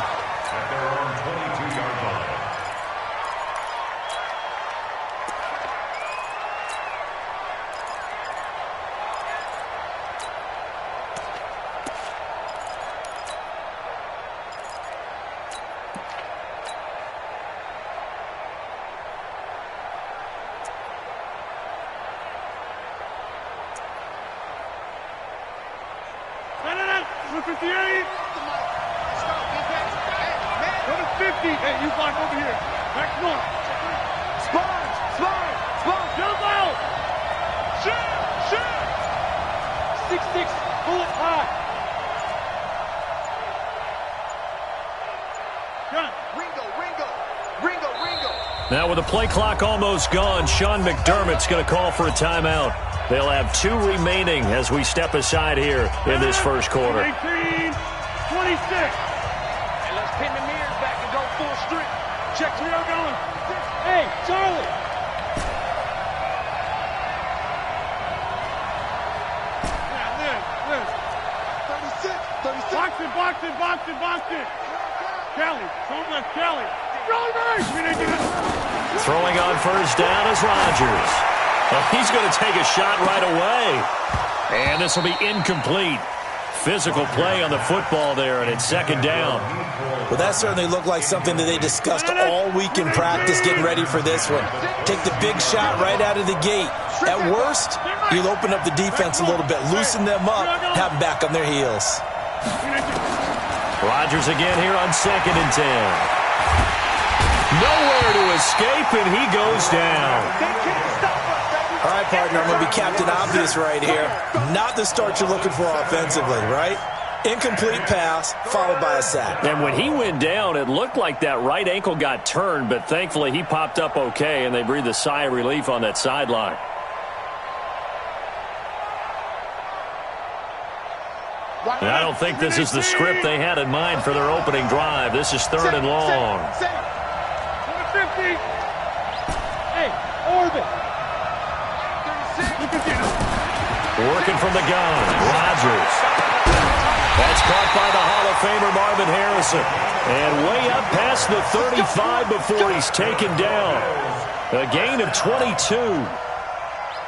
At their own 22-yard line. Hey, you block over here. Back north. Sponge. Jump out. Shoot. 6'6", pull it high. Done. Ringo. Now with the play clock almost gone, Sean McDermott's going to call for a timeout. They'll have 2 remaining as we step aside here in this first quarter. 18, 26. And let's pin the mirrors back and go full strip. Check where you're going. Hey, Charlie. Yeah, live. 36. Box it. Kelly, don't let Kelly. Throwing on first down is Rodgers. He's going to take a shot right away. And this will be incomplete. Physical play on the football there, and it's second down. Well, that certainly looked like something that they discussed all week in practice getting ready for this one. Take the big shot right out of the gate. At worst, you'll open up the defense a little bit, loosen them up, have them back on their heels. Rodgers again here on 2nd and 10. Nowhere to escape, and he goes down. All right, partner, I'm going to be Captain Obvious right here. Not the start you're looking for offensively, right? Incomplete pass, followed by a sack. And when he went down, it looked like that right ankle got turned, but thankfully he popped up okay, and they breathed a sigh of relief on that sideline. And I don't think this is the script they had in mind for their opening drive. This is 3rd and long. 50. Hey, orbit. Working from the gun, Rodgers. That's caught by the Hall of Famer Marvin Harrison. And way up past the 35 before he's taken down. A gain of 22.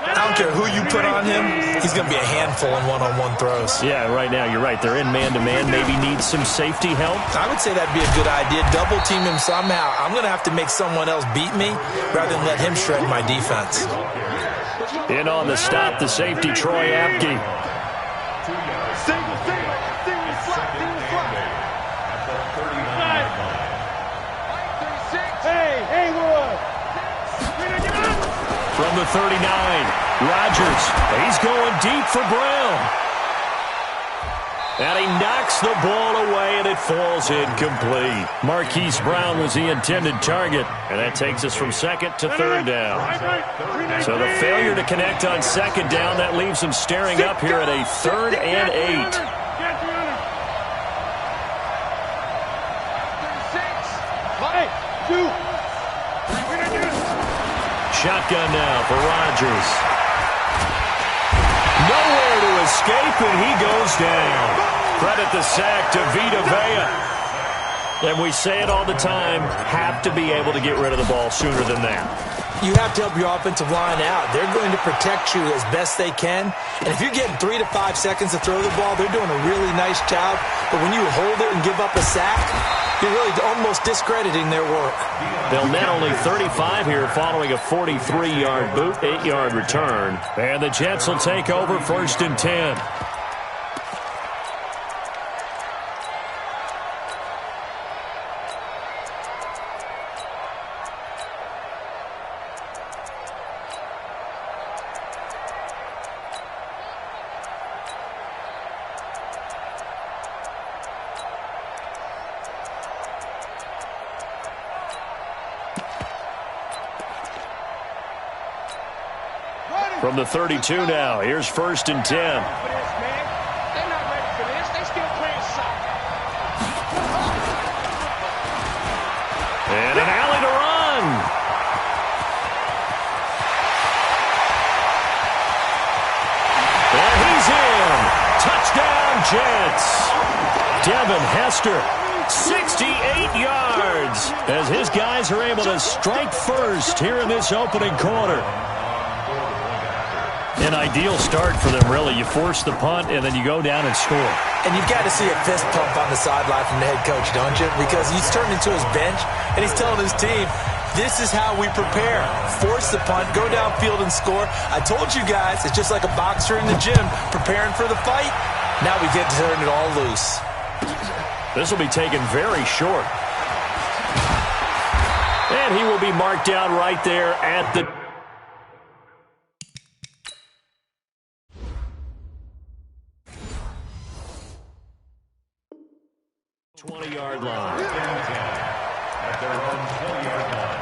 I don't care who you put on him, he's going to be a handful in one-on-one throws. Yeah, right now, you're right. They're in man-to-man, maybe needs some safety help. I would say that'd be a good idea. Double team him somehow. I'm going to have to make someone else beat me rather than let him shred my defense. In on the stop, the safety, Troy Apke. Single slot. Hey, Haywood. From the 39, Rodgers. He's going deep for Brown. And he knocks the ball away, and it falls incomplete. Marquise Brown was the intended target, and that takes us from 2nd to 3rd down. So the failure to connect on 2nd down, that leaves them staring up here at a 3rd and 8. Shotgun now for Rodgers. Nowhere to escape, and he goes down. Credit the sack to Vita Vea. And we say it all the time, have to be able to get rid of the ball sooner than that. You have to help your offensive line out. They're going to protect you as best they can. And if you're getting 3 to 5 seconds to throw the ball, they're doing a really nice job. But when you hold it and give up a sack, you're really almost discrediting their work. They'll net only 35 here following a 43-yard boot, 8-yard return. And the Jets will take over 1st and 10. From the 32 now, here's 1st and 10. They're not ready for this. They still playing soccer. And an alley to run. And he's in. Touchdown, Jets. Devin Hester, 68 yards, as his guys are able to strike first here in this opening quarter. An ideal start for them, really. You force the punt, and then you go down and score. And you've got to see a fist pump on the sideline from the head coach, don't you? Because he's turned into his bench, and he's telling his team, this is how we prepare. Force the punt, go downfield and score. I told you guys, it's just like a boxer in the gym preparing for the fight. Now we get to turn it all loose. This will be taken very short. And he will be marked down right there at the 20-yard line. At their own 20-yard line.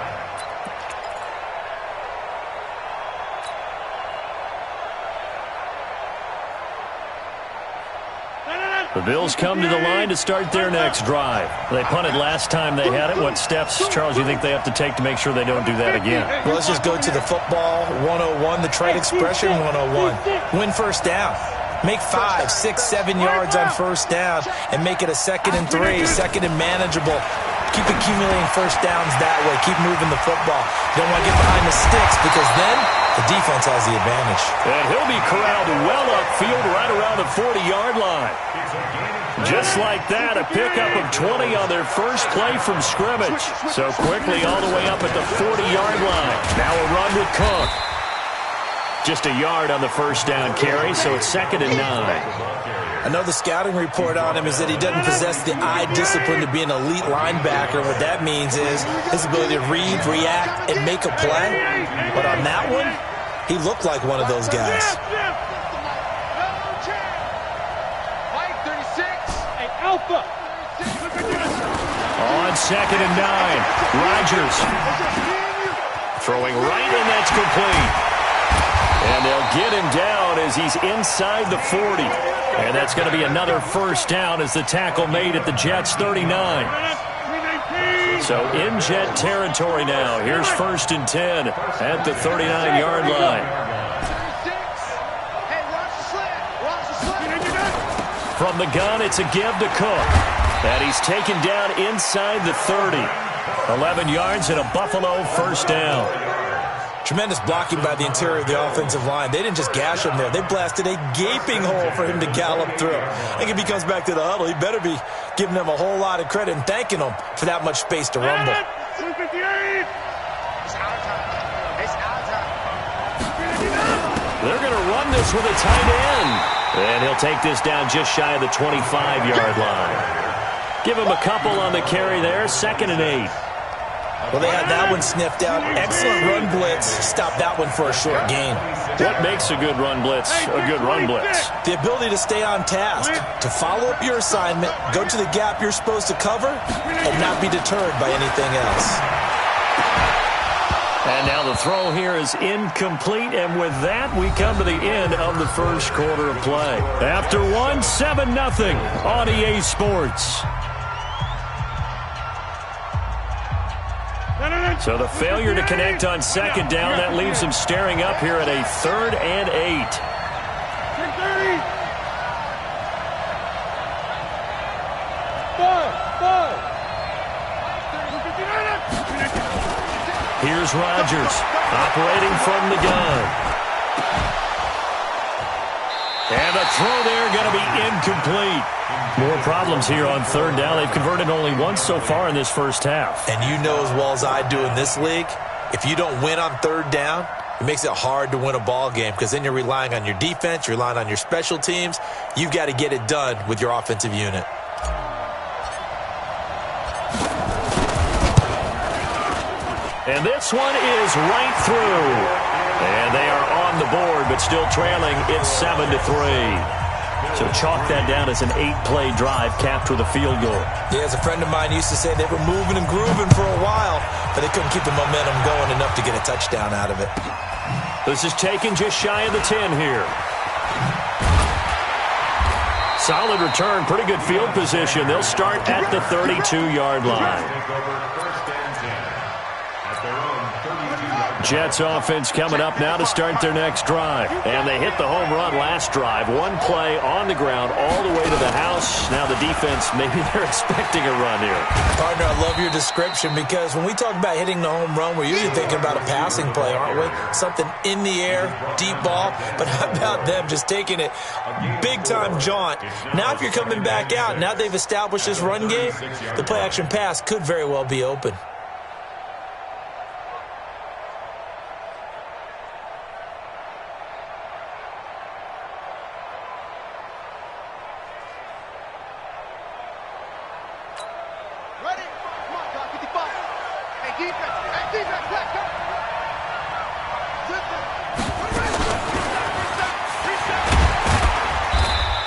The Bills come to the line to start their next drive. They punted last time they had it. What steps, Charles, you think they have to take to make sure they don't do that again? Well, let's just go to the football 101, the trade expression 101. Win first down. Make 5, 6, 7 yards on first down and make it a 2nd and 3, 2nd and manageable. Keep accumulating first downs that way. Keep moving the football. You don't want to get behind the sticks because then the defense has the advantage. And he'll be corralled well upfield right around the 40-yard line. Just like that, a pickup of 20 on their first play from scrimmage. So quickly all the way up at the 40-yard line. Now a run with Cook. Just a yard on the first down carry, so it's 2nd and 9. I know the scouting report on him is that he doesn't possess the eye discipline to be an elite linebacker. What that means is his ability to read, react, and make a play. But on that one, he looked like one of those guys. Mike, 36. Hey, Alpha. On 2nd and 9, Rodgers throwing right, and that's complete. And they'll get him down as he's inside the 40. And that's going to be another first down as the tackle made at the Jets' 39. So in Jet territory now. Here's 1st and 10 at the 39-yard line. From the gun, it's a give to Cook. And he's taken down inside the 30. 11 yards and a Buffalo first down. Tremendous blocking by the interior of the offensive line. They didn't just gash him there. They blasted a gaping hole for him to gallop through. I think if he comes back to the huddle, he better be giving them a whole lot of credit and thanking them for that much space to rumble. They're going to run this with a tight end. And he'll take this down just shy of the 25-yard line. Give him a couple on the carry there. 2nd and 8. Well, they had that one sniffed out. Excellent run blitz. Stop that one for a short gain. What makes a good run blitz a good run blitz? The ability to stay on task, to follow up your assignment, go to the gap you're supposed to cover, and not be deterred by anything else. And now the throw here is incomplete, and with that, we come to the end of the first quarter of play. After one, 7-0 on EA Sports. So the failure to connect on 2nd down, that leaves them staring up here at a 3rd and 8. Here's Rodgers operating from the gun. And the throw there going to be incomplete. More problems here on 3rd down. They've converted only once so far in this first half. And you know as well as I do in this league, if you don't win on 3rd down, it makes it hard to win a ball game because then you're relying on your defense, you're relying on your special teams. You've got to get it done with your offensive unit. And this one is right through. And they are on the board, but still trailing. It's 7-3. So chalk that down as an 8-play drive capped with a field goal. Yeah, as a friend of mine used to say, they were moving and grooving for a while, but they couldn't keep the momentum going enough to get a touchdown out of it. This is taken just shy of the 10 here. Solid return, pretty good field position. They'll start at the 32-yard line. Jets offense coming up now to start their next drive. And they hit the home run last drive. One play on the ground all the way to the house. Now the defense, maybe they're expecting a run here. Partner, I love your description because when we talk about hitting the home run, we're usually thinking about a passing play, aren't we? Something in the air, deep ball. But how about them just taking it big-time jaunt? Now if you're coming back out, now they've established this run game, the play-action pass could very well be open.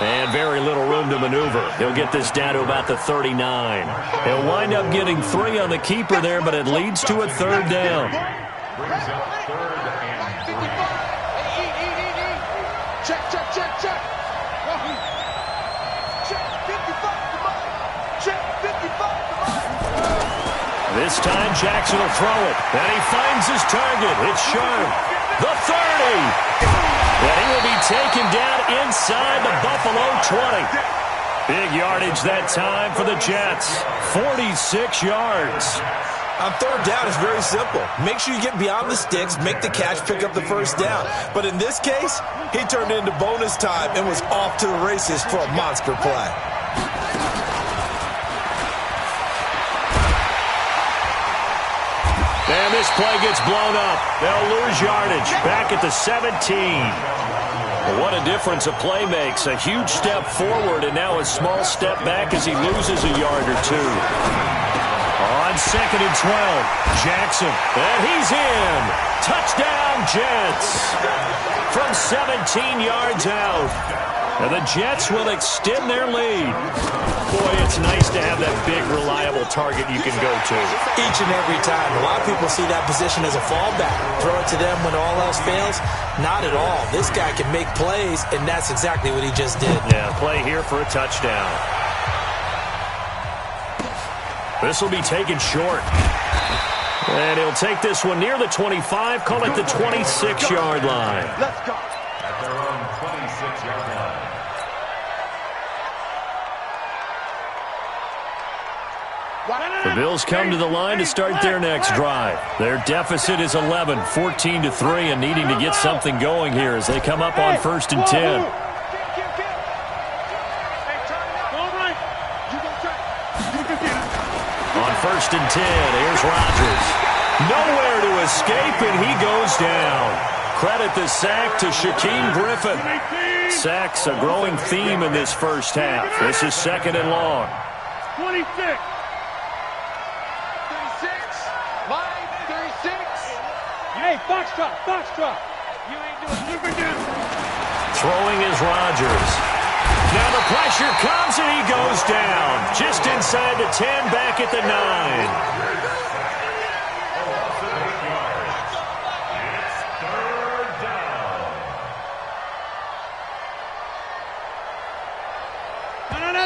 And very little room to maneuver. He'll get this down to about the 39. He'll wind up getting 3 on the keeper there, but it leads to a 3rd down. Brings up 3rd and 3. Check. Check 55. Check 55. This time Jackson will throw it. And he finds his target. It's sharp. The 30. And he will be taken down inside the Buffalo 20. Big yardage that time for the Jets. 46 yards. On 3rd down, it's very simple. Make sure you get beyond the sticks, make the catch, pick up the first down. But in this case, he turned into bonus time and was off to the races for a monster play. And This play gets blown up. They'll lose yardage. Back at the 17. What a difference a play makes. A huge step forward and now a small step back as he loses a yard or two. On 2nd and 12, Jackson. And he's in. Touchdown, Jets. From 17 yards out. And the Jets will extend their lead. Boy, it's nice to have that big, reliable target you can go to. Each and every time. A lot of people see that position as a fallback. Throw it to them when all else fails. Not at all. This guy can make plays, and that's exactly what he just did. Yeah, play here for a touchdown. This will be taken short. And he'll take this one near the 25, call it the 26-yard line. Let's go. At their own 26-yard line. The Bills come to the line to start their next drive. Their deficit is 11, 14-3, and needing to get something going here as they come up on 1st and 10. On 1st and 10, here's Rodgers. Nowhere to escape, and he goes down. Credit the sack to Shaquem Griffin. Sacks a growing theme in this first half. This is 2nd and long. 26. 36. Line 36. Hey, foxtrot. You ain't doing super. Throwing is Rodgers. Now the pressure comes and he goes down. Just inside the 10, back at the 9.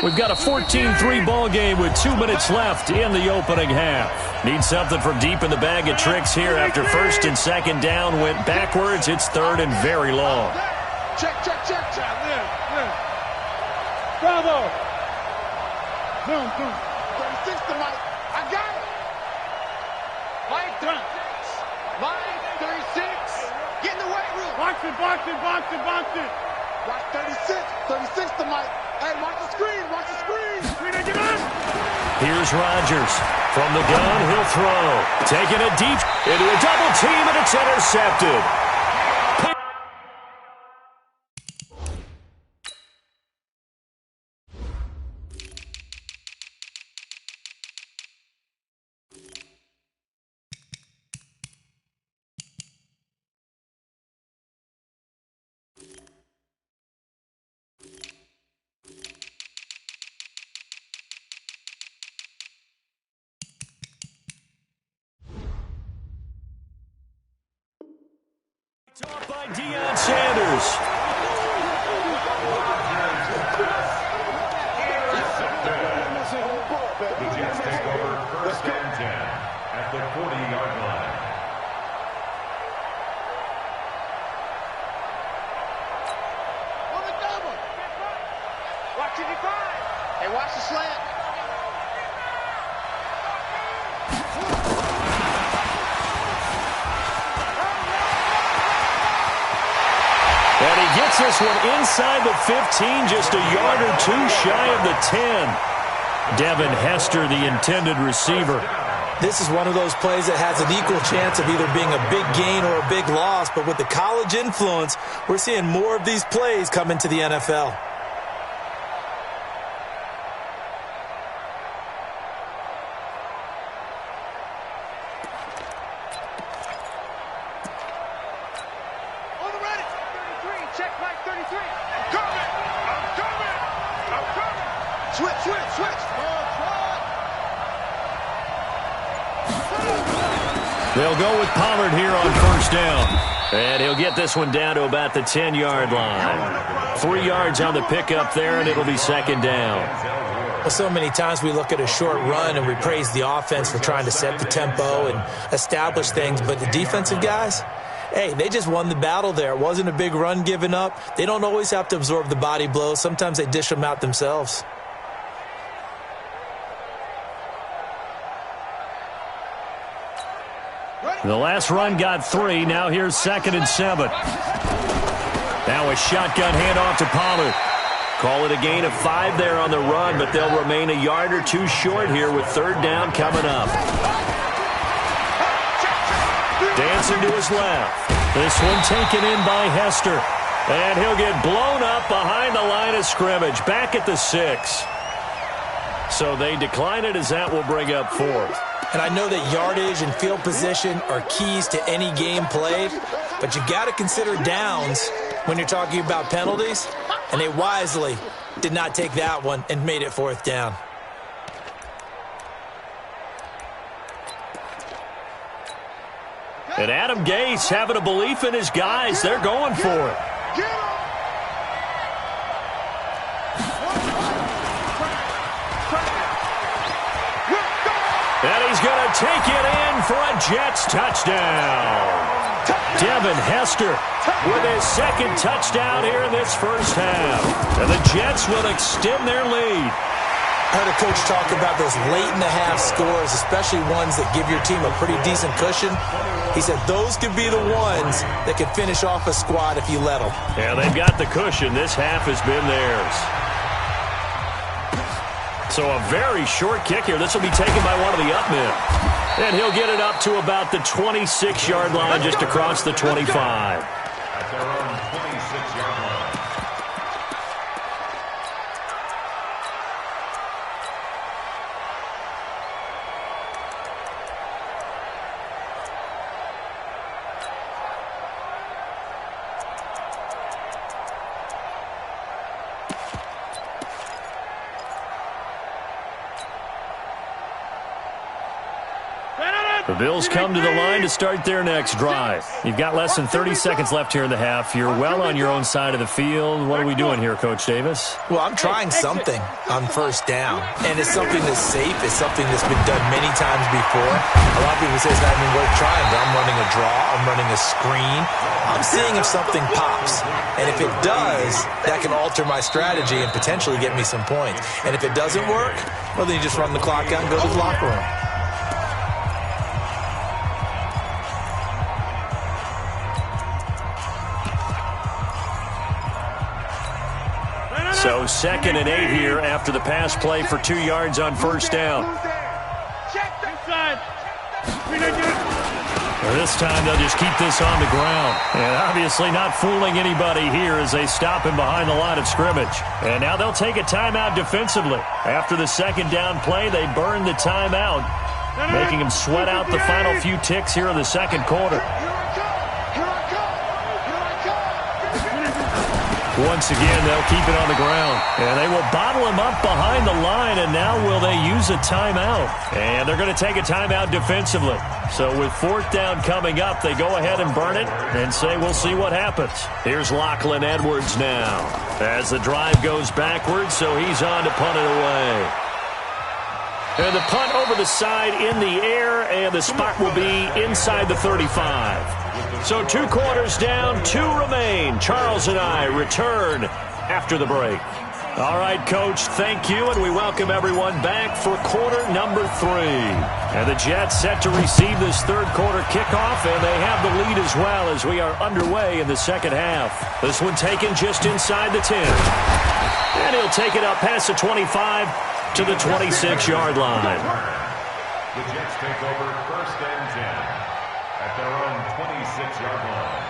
We've got a 14-3 ball game with 2 minutes left in the opening half. Need something from deep in the bag of tricks here after 1st and 2nd down went backwards. It's 3rd and very long. Check. Bravo. Boom. 36 to Mike. I got it. Mike 36. Line 36. Get in the weight room. Box it. Watch 36. 36 to Mike. Hey, watch the screen. Here's Rodgers. From the gun, he'll throw. Taking it deep into a double team, and it's intercepted. Off by Deion Sanders. The Jets take over 1st and 10 at the 40-yard line. On the double. Watch 55. Hey, watch the slant. And he gets this one inside the 15, just a yard or two shy of the 10. Devin Hester, the intended receiver. This is one of those plays that has an equal chance of either being a big gain or a big loss, but with the college influence, we're seeing more of these plays come into the NFL. They'll go with Pollard here on 1st down. And he'll get this one down to about the 10-yard line. 3 yards on the pickup there, and it'll be 2nd down. Well, so many times we look at a short run and we praise the offense for trying to set the tempo and establish things, but the defensive guys, hey, they just won the battle there. It wasn't a big run given up. They don't always have to absorb the body blows. Sometimes they dish them out themselves. The last run got 3. Now here's 2nd and 7. Now a shotgun handoff to Pollard. Call it a gain of 5 there on the run, but they'll remain a yard or two short here with 3rd down coming up. Crossing to his left. This one taken in by Hester. And he'll get blown up behind the line of scrimmage. Back at the 6. So they decline it as that will bring up 4th. And I know that yardage and field position are keys to any game played, but you got to consider downs when you're talking about penalties, and they wisely did not take that one and made it 4th down. And Adam Gase having a belief in his guys. They're going for it. And he's going to take it in for a Jets touchdown. Devin Hester with his 2nd touchdown here in this first half. And the Jets will extend their lead. I heard a coach talk about those late-in-the-half scores, especially ones that give your team a pretty decent cushion. He said those could be the ones that could finish off a squad if you let them. Yeah, they've got the cushion. This half has been theirs. So a very short kick here. This will be taken by one of the up men. And he'll get it up to about the 26-yard line, just across the 25. At their own 26-yard line. The Bills come to the line to start their next drive. You've got less than 30 seconds left here in the half. You're well on your own side of the field. What are we doing here, Coach Davis? Well, I'm trying something on 1st down, and it's something that's safe. It's something that's been done many times before. A lot of people say it's not even worth trying, but I'm running a draw. I'm running a screen. I'm seeing if something pops, and if it does, that can alter my strategy and potentially get me some points. And if it doesn't work, well, then you just run the clock out and go to the locker room. So 2nd and 8 here after the pass play for 2 yards on 1st down. This time they'll just keep this on the ground. And obviously not fooling anybody here as they stop him behind the line of scrimmage. And now they'll take a timeout defensively. After the 2nd down play, they burn the timeout, making him sweat out the final few ticks here in the 2nd quarter. Once again, they'll keep it on the ground. And they will bottle him up behind the line, and now will they use a timeout? And they're going to take a timeout defensively. So with 4th down coming up, they go ahead and burn it and say we'll see what happens. Here's Lachlan Edwards now as the drive goes backwards, so he's on to punt it away. And the punt over the side in the air, and the spot will be inside the 35. So 2 quarters down, 2 remain. Charles and I return after the break. All right, Coach, thank you, and we welcome everyone back for quarter number 3. And the Jets set to receive this 3rd quarter kickoff, and they have the lead as well as we are underway in the 2nd half. This one taken just inside the 10. And he'll take it up past the 25 to the 26-yard line. The Jets take over 1st and 10 at their own 26-yard line.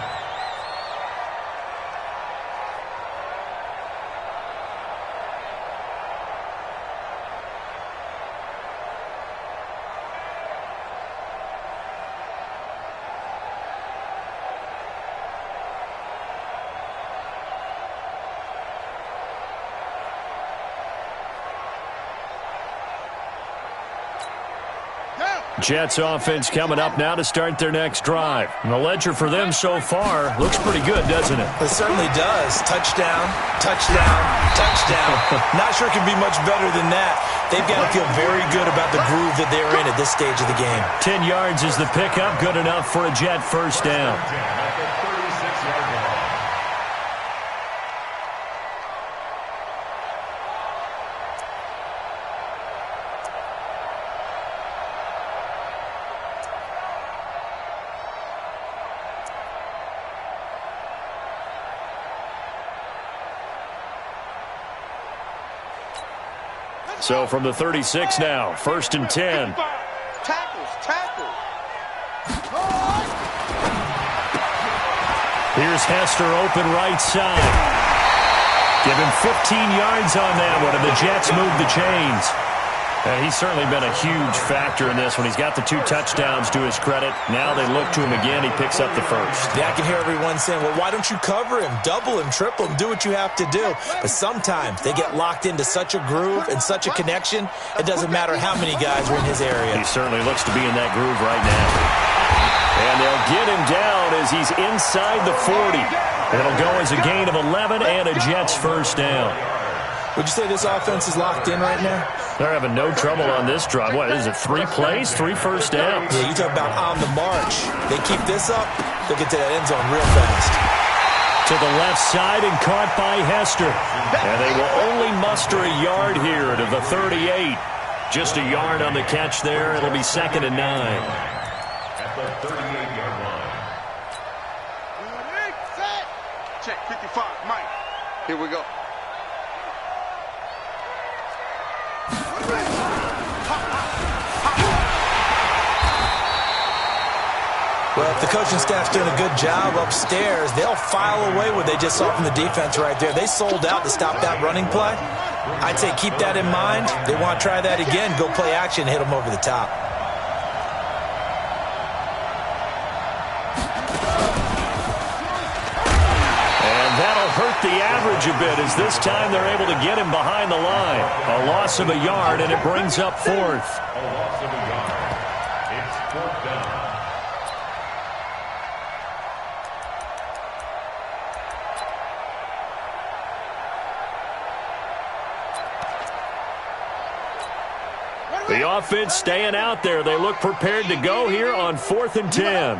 Jets offense coming up now to start their next drive. And the ledger for them so far looks pretty good, doesn't it? It certainly does. Touchdown, touchdown, touchdown. Not sure it can be much better than that. They've got to feel very good about the groove that they're in at this stage of the game. 10 yards is the pickup, good enough for a Jet 1st down. So from the 36 now, 1st and 10. Tackles. Here's Hester open right side. Give him 15 yards on that one, and the Jets move the chains. And he's certainly been a huge factor in this one. He's got the 2 touchdowns to his credit. Now they look to him again. He picks up the first. Yeah, I can hear everyone saying, well, why don't you cover him? Double him, triple him, do what you have to do. But sometimes they get locked into such a groove and such a connection, it doesn't matter how many guys are in his area. He certainly looks to be in that groove right now. And they'll get him down as he's inside the 40. It'll go as a gain of 11 and a Jets first down. Would you say this offense is locked in right now? They're having no trouble on this drive. What is it, 3 plays, 3 first downs? Yeah, you talk about on the march. They keep this up, they'll get to that end zone real fast. To the left side and caught by Hester. And they will only muster a yard here to the 38. Just a yard on the catch there. It'll be 2nd and 9. At the 38-yard line. Check 55, Mike. Here we go. Well, if the coaching staff's doing a good job upstairs, they'll file away what they just saw from the defense right there. They sold out to stop that running play. I'd say keep that in mind. They want to try that again, go play action, hit them over the top. And that'll hurt the average a bit as this time they're able to get him behind the line. A loss of a yard, and it brings up 4th. A loss of a yard. It's 4th down. The offense staying out there. They look prepared to go here on 4th and 10.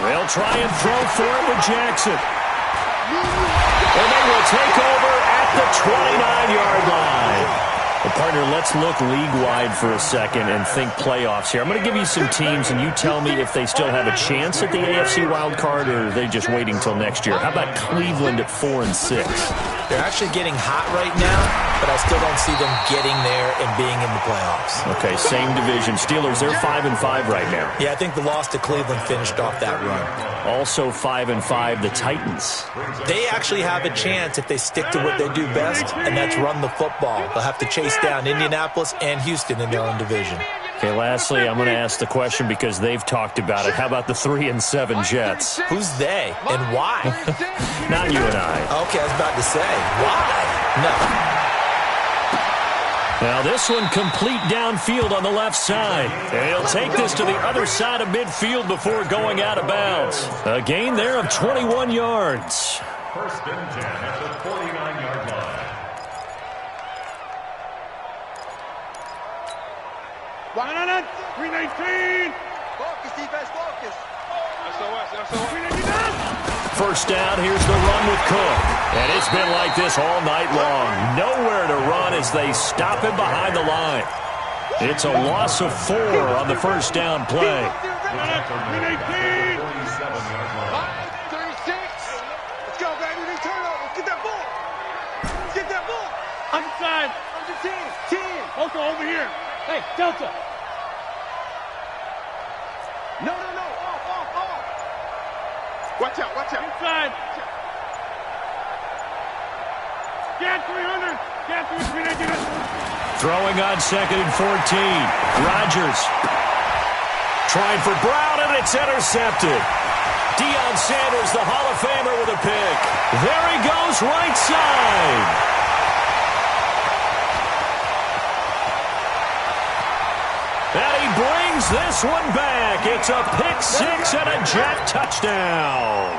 They'll try and throw for it with Jackson. And they will take over at the 29-yard line. Well, partner, let's look league-wide for a second and think playoffs here. I'm going to give you some teams, and you tell me if they still have a chance at the AFC wild card, or are they just waiting till next year? How about Cleveland at 4 and 6? They're actually getting hot right now, but I still don't see them getting there and being in the playoffs. Okay, same division. Steelers, they're 5 and 5 right now. Yeah, I think the loss to Cleveland finished off that run. Also 5 and 5, the Titans. They actually have a chance if they stick to what they do best, and that's run the football. They'll have to chase down Indianapolis and Houston in their own division. Okay, lastly, I'm going to ask the question because they've talked about it. How about the 3 and 7 Jets? Who's they and why? Not you and I. Okay, I was about to say, why? No. Now this one complete downfield on the left side. And he'll take this to the other side of midfield before going out of bounds. A gain there of 21 yards. 1st and 10 at the 49-yard line. One on it. 319. Focus, defense, focus. First down, here's the run with Cook. And it's been like this all night long. Nowhere to run as they stop him behind the line. It's a loss of 4 on the first down play. 319. 36. Let's go, baby. Big turnover. Get that ball. Get that ball. Inside. Under 10. 10. Also over here. Hey, Delta. No. Off. Watch out. Inside. Get 300. Get 300. Throwing on 2nd and 14. Rodgers. Trying for Brown, and it's intercepted. Deion Sanders, the Hall of Famer, with a pick. There he goes, right side. And he brings this one back. It's a pick 6 and a Jet touchdown.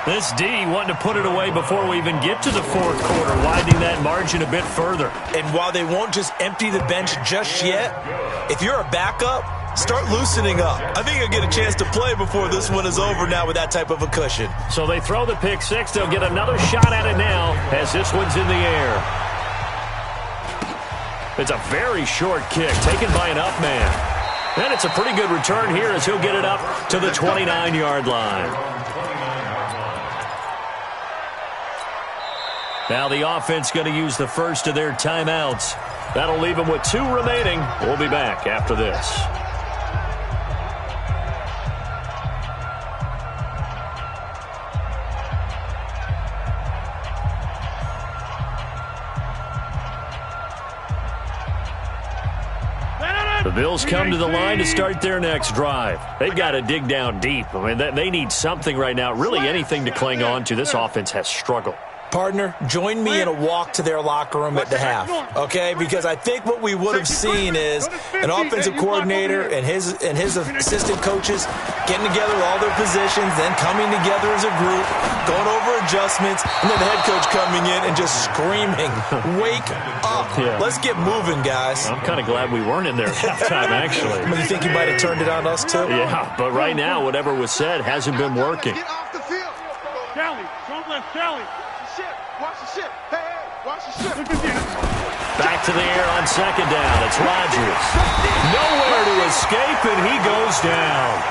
This D wanting to put it away before we even get to the 4th quarter, widening that margin a bit further. And while they won't just empty the bench just yet, if you're a backup, start loosening up. I think you'll get a chance to play before this one is over now with that type of a cushion. So they throw the pick 6. They'll get another shot at it now as this one's in the air. It's a very short kick taken by an up man. And it's a pretty good return here as he'll get it up to the 29-yard line. Now the offense going to use the first of their timeouts. That'll leave them with 2 remaining. We'll be back after this. Bills come to the line to start their next drive. They've got to dig down deep. I mean, they need something right now, really anything to cling on to. This offense has struggled. Partner, join me in a walk to their locker room at the half, okay? Because I think what we would have seen is an offensive coordinator and his assistant coaches getting together with all their positions, then coming together as a group, going over adjustments, and then the head coach coming in and just screaming, "Wake up. Let's get moving, guys." I'm kind of glad we weren't in there at halftime, actually. You think you might have turned it on us, too? Yeah, but right now, whatever was said hasn't been working. Get off the field. Kelly, don't let Kelly. Watch the ship. Hey, watch the ship. Back to the air on second down. It's Rodgers. Nowhere to escape, and he goes down.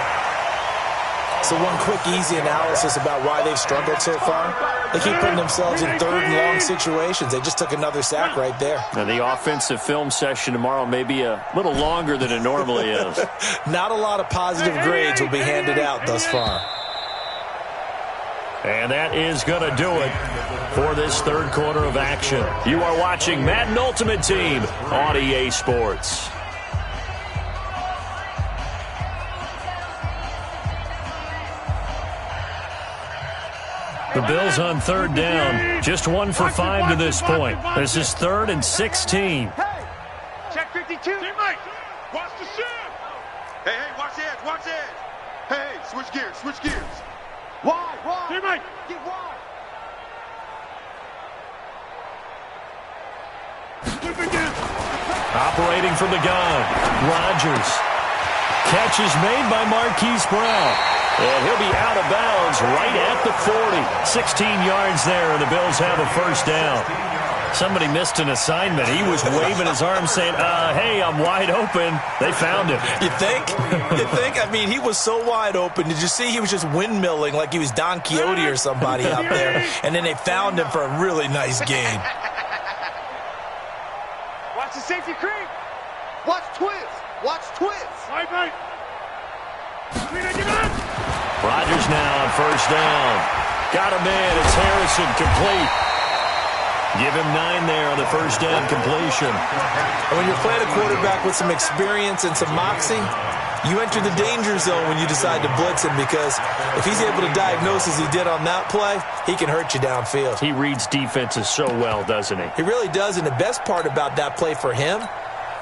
So one quick, easy analysis about why they've struggled so far. They keep putting themselves in third and long situations. They just took another sack right there. Now, the offensive film session tomorrow may be a little longer than it normally is. Not a lot of positive grades will be handed out thus far. And that is going to do it for this third quarter of action. You are watching Madden Ultimate Team on EA Sports. The Bills on third down, just 1 for 5 to this point. This is 3rd and 16. Hey, check 52. Teammate, watch the ship. Hey, watch the edge, watch the edge. Hey, switch gears, switch gears. Wide. Teammate, get wide. Flip again. Operating from the gun, Rodgers. Catch is made by Marquise Brown. And he'll be out of bounds right at the 40. 16 yards there, and the Bills have a first down. Somebody missed an assignment. He was waving his arms saying, hey, I'm wide open. They found him. You think? You think? I mean, he was so wide open. Did you see he was just windmilling like he was Don Quixote or somebody out there? And then they found him for a really nice gain. Watch the safety creep. Watch twist. Watch twist. Right. Rodgers now on first down. Got him in. It's Harrison complete. Give him 9 there on the first down completion. And when you're playing a quarterback with some experience and some moxie, you enter the danger zone when you decide to blitz him, because if he's able to diagnose as he did on that play, he can hurt you downfield. He reads defenses so well, doesn't he? He really does, and the best part about that play for him,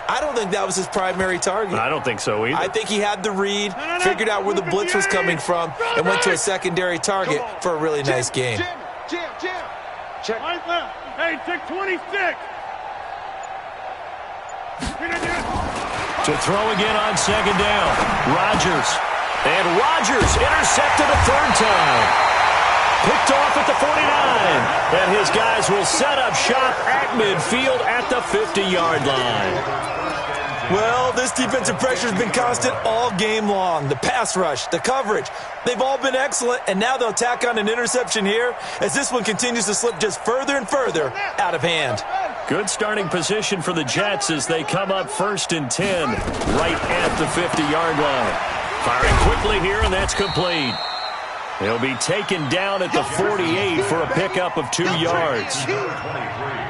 I don't think that was his primary target. I don't think so either. I think he had the read, figured out where the blitz was coming from, and went to a secondary target for a really nice gain. Jam. Check. Right left. Hey, check 26. To throw again on second down. Rodgers. And Rodgers intercepted a third time. Picked off at the 49. And his guys will set up shop at midfield at the 50-yard line. Well, this defensive pressure has been constant all game long. The pass rush, the coverage, they've all been excellent, and now they'll tack on an interception here as this one continues to slip just further and further out of hand. Good starting position for the Jets as they come up 1st and 10 right at the 50-yard line. Firing quickly here, and that's complete. He'll be taken down at the 48 for a pickup of 2 yards.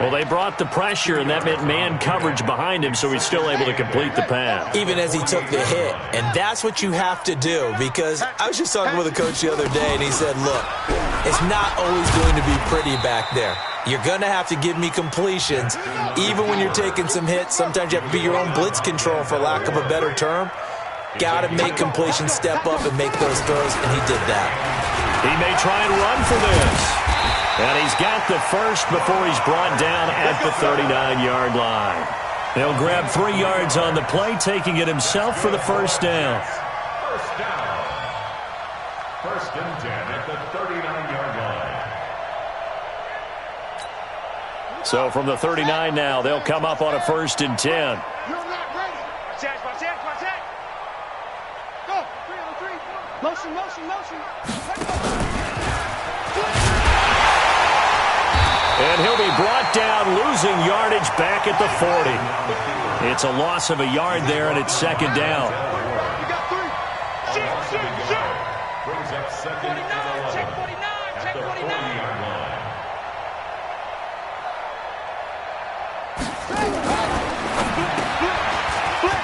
Well, they brought the pressure, and that meant man coverage behind him, so he's still able to complete the pass. Even as he took the hit, and that's what you have to do, because I was just talking with a coach the other day, and he said, look, it's not always going to be pretty back there. You're going to have to give me completions. Even when you're taking some hits, sometimes you have to be your own blitz control, for lack of a better term. Got to make completions, step up, and make those throws, and he did that. He may try and run for this. And he's got the first before he's brought down at the 39-yard line. They'll grab 3 yards on the play, taking it himself for the first down. First down. 1st and 10 at the 39-yard line. So from the 39 now, they'll come up on a 1st and 10. You're not ready. Watch that. Go. 3 on 3. Motion. And he'll be brought down, losing yardage back at the 40. It's a loss of a yard there, and it's 2nd down. You got 3. Shit. Brings up 2nd and 11. Check 49. At the 40-yard line.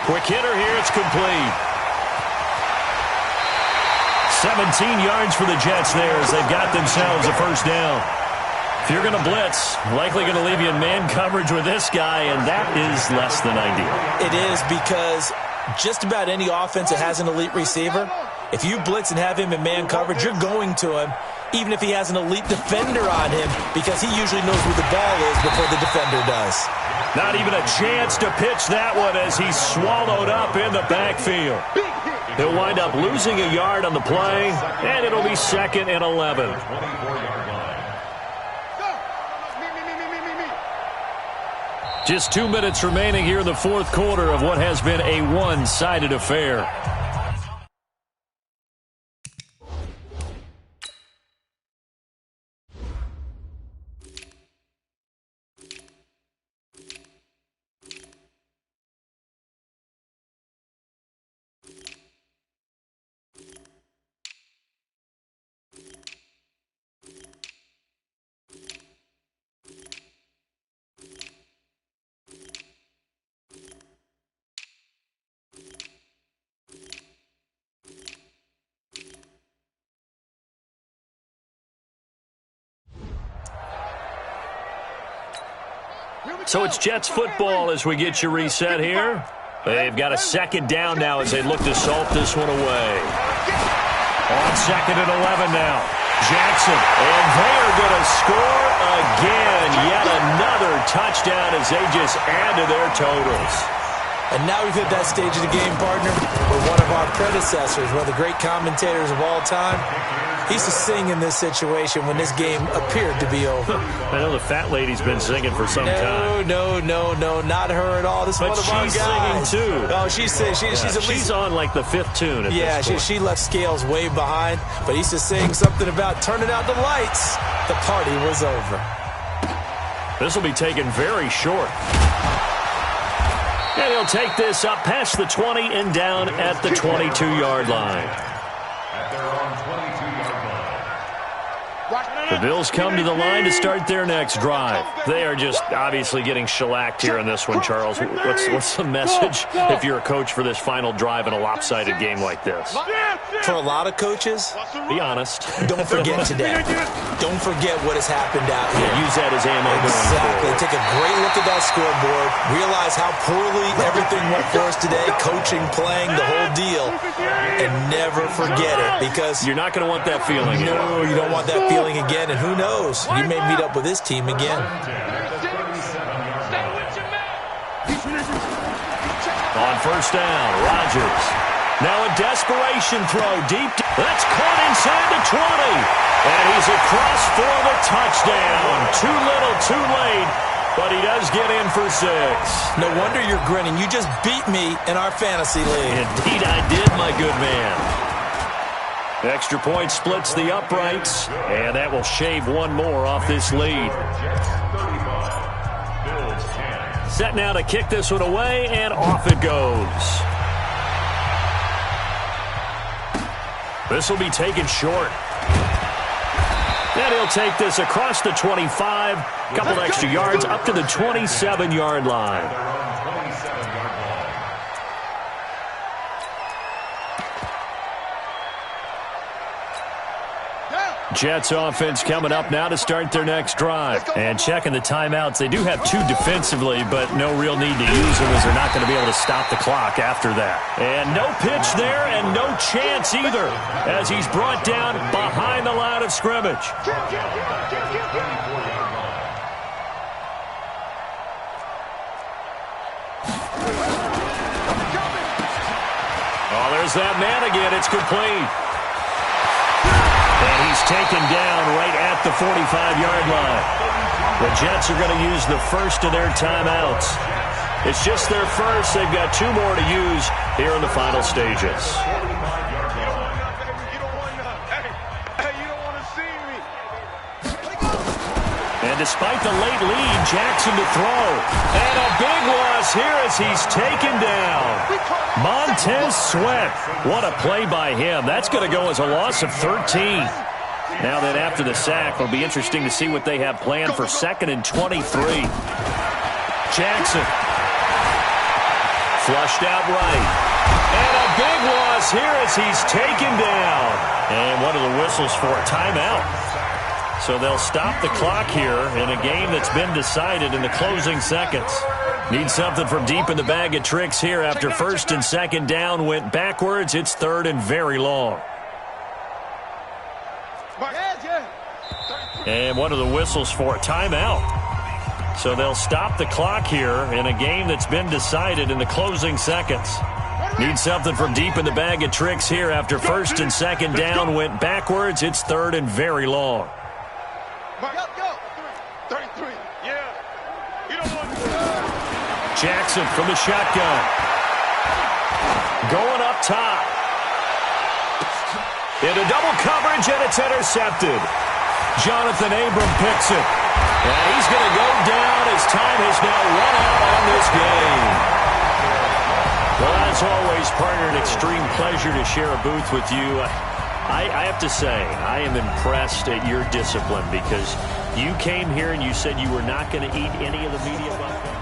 Quick hitter here. It's complete. 17 yards for the Jets there as they've got themselves a first down. If you're going to blitz, likely going to leave you in man coverage with this guy, and that is less than ideal. It is, because just about any offense that has an elite receiver, if you blitz and have him in man coverage, you're going to him, even if he has an elite defender on him, because he usually knows where the ball is before the defender does. Not even a chance to pitch that one as he's swallowed up in the backfield. He'll wind up losing a yard on the play, and it'll be 2nd and 11. Just 2 minutes remaining here in the fourth quarter of what has been a one-sided affair. So it's Jets football as we get you reset here. They've got a second down now as they look to salt this one away. On 2nd and 11 now. Jackson, and they are going to score again. Yet another touchdown as they just add to their totals. And now we've hit that stage of the game, partner, where one of our predecessors, one of the great commentators of all time, he used to sing in this situation when this game appeared to be over. I know the fat lady's been singing for some time. No, not her at all. This is one of our guys. But she's singing, too. Oh, she's at least... She's on, like, the 5th tune at this point. She left Scales way behind, but he used to sing something about turning out the lights. The party was over. This will be taken very short. And he'll take this up past the 20 and down at the 22-yard line. At their own 22-yard line. The Bills come to the line to start their next drive. They are just obviously getting shellacked here in this one, Charles. What's the message if you're a coach for this final drive in a lopsided game like this? For a lot of coaches, be honest. Don't forget today. Don't forget what has happened out here. Yeah, use that as ammo. Exactly. Take a great look at that scoreboard. Realize how poorly everything went for us today. Coaching, playing, the whole deal. And never forget it, because you're not going to want that feeling again. No, you don't want that feeling again. And who knows? You may meet up with this team again. On first down, Rodgers. Now a desperation throw deep. That's caught inside the 20. And he's across for the touchdown. Too little, too late. But he does get in for 6. No wonder you're grinning. You just beat me in our fantasy league. Indeed I did, my good man. Extra point splits the uprights, and that will shave one more off this lead. Set now to kick this one away, and off it goes. This will be taken short. And he'll take this across the 25, couple extra yards up to the 27-yard line. Jets offense coming up now to start their next drive. And checking the timeouts, they do have 2 defensively, but no real need to use them as they're not going to be able to stop the clock after that. And no pitch there and no chance either as he's brought down behind the line of scrimmage. Oh, there's that man again. It's complete. And he's taken down right at the 45-yard line. The Jets are going to use the first of their timeouts. It's just their first. They've got 2 more to use here in the final stages. And despite the late lead, Jackson to throw. And a big loss here as he's taken down. Montez Sweat. What a play by him. That's going to go as a loss of 13. Now then, after the sack, it'll be interesting to see what they have planned for 2nd and 23. Jackson Flushed out right. And a big loss here as he's taken down. And what are the whistles for? Timeout. So they'll stop the clock here in a game that's been decided in the closing seconds. Need something from deep in the bag of tricks here after first and second down went backwards. It's third and very long. And what are the whistles for? Timeout. So they'll stop the clock here in a game that's been decided in the closing seconds. Need something from deep in the bag of tricks here after first and second down went backwards. It's third and very long. Go. 33. Yeah. You don't want Jackson from the shotgun. Going up top. Into double coverage, and it's intercepted. Jonathan Abram picks it. And he's going to go down as time has now run out on this game. Well, as always, partner, an extreme pleasure to share a booth with you. I have to say, I am impressed at your discipline because you came here and you said you were not going to eat any of the media buffet.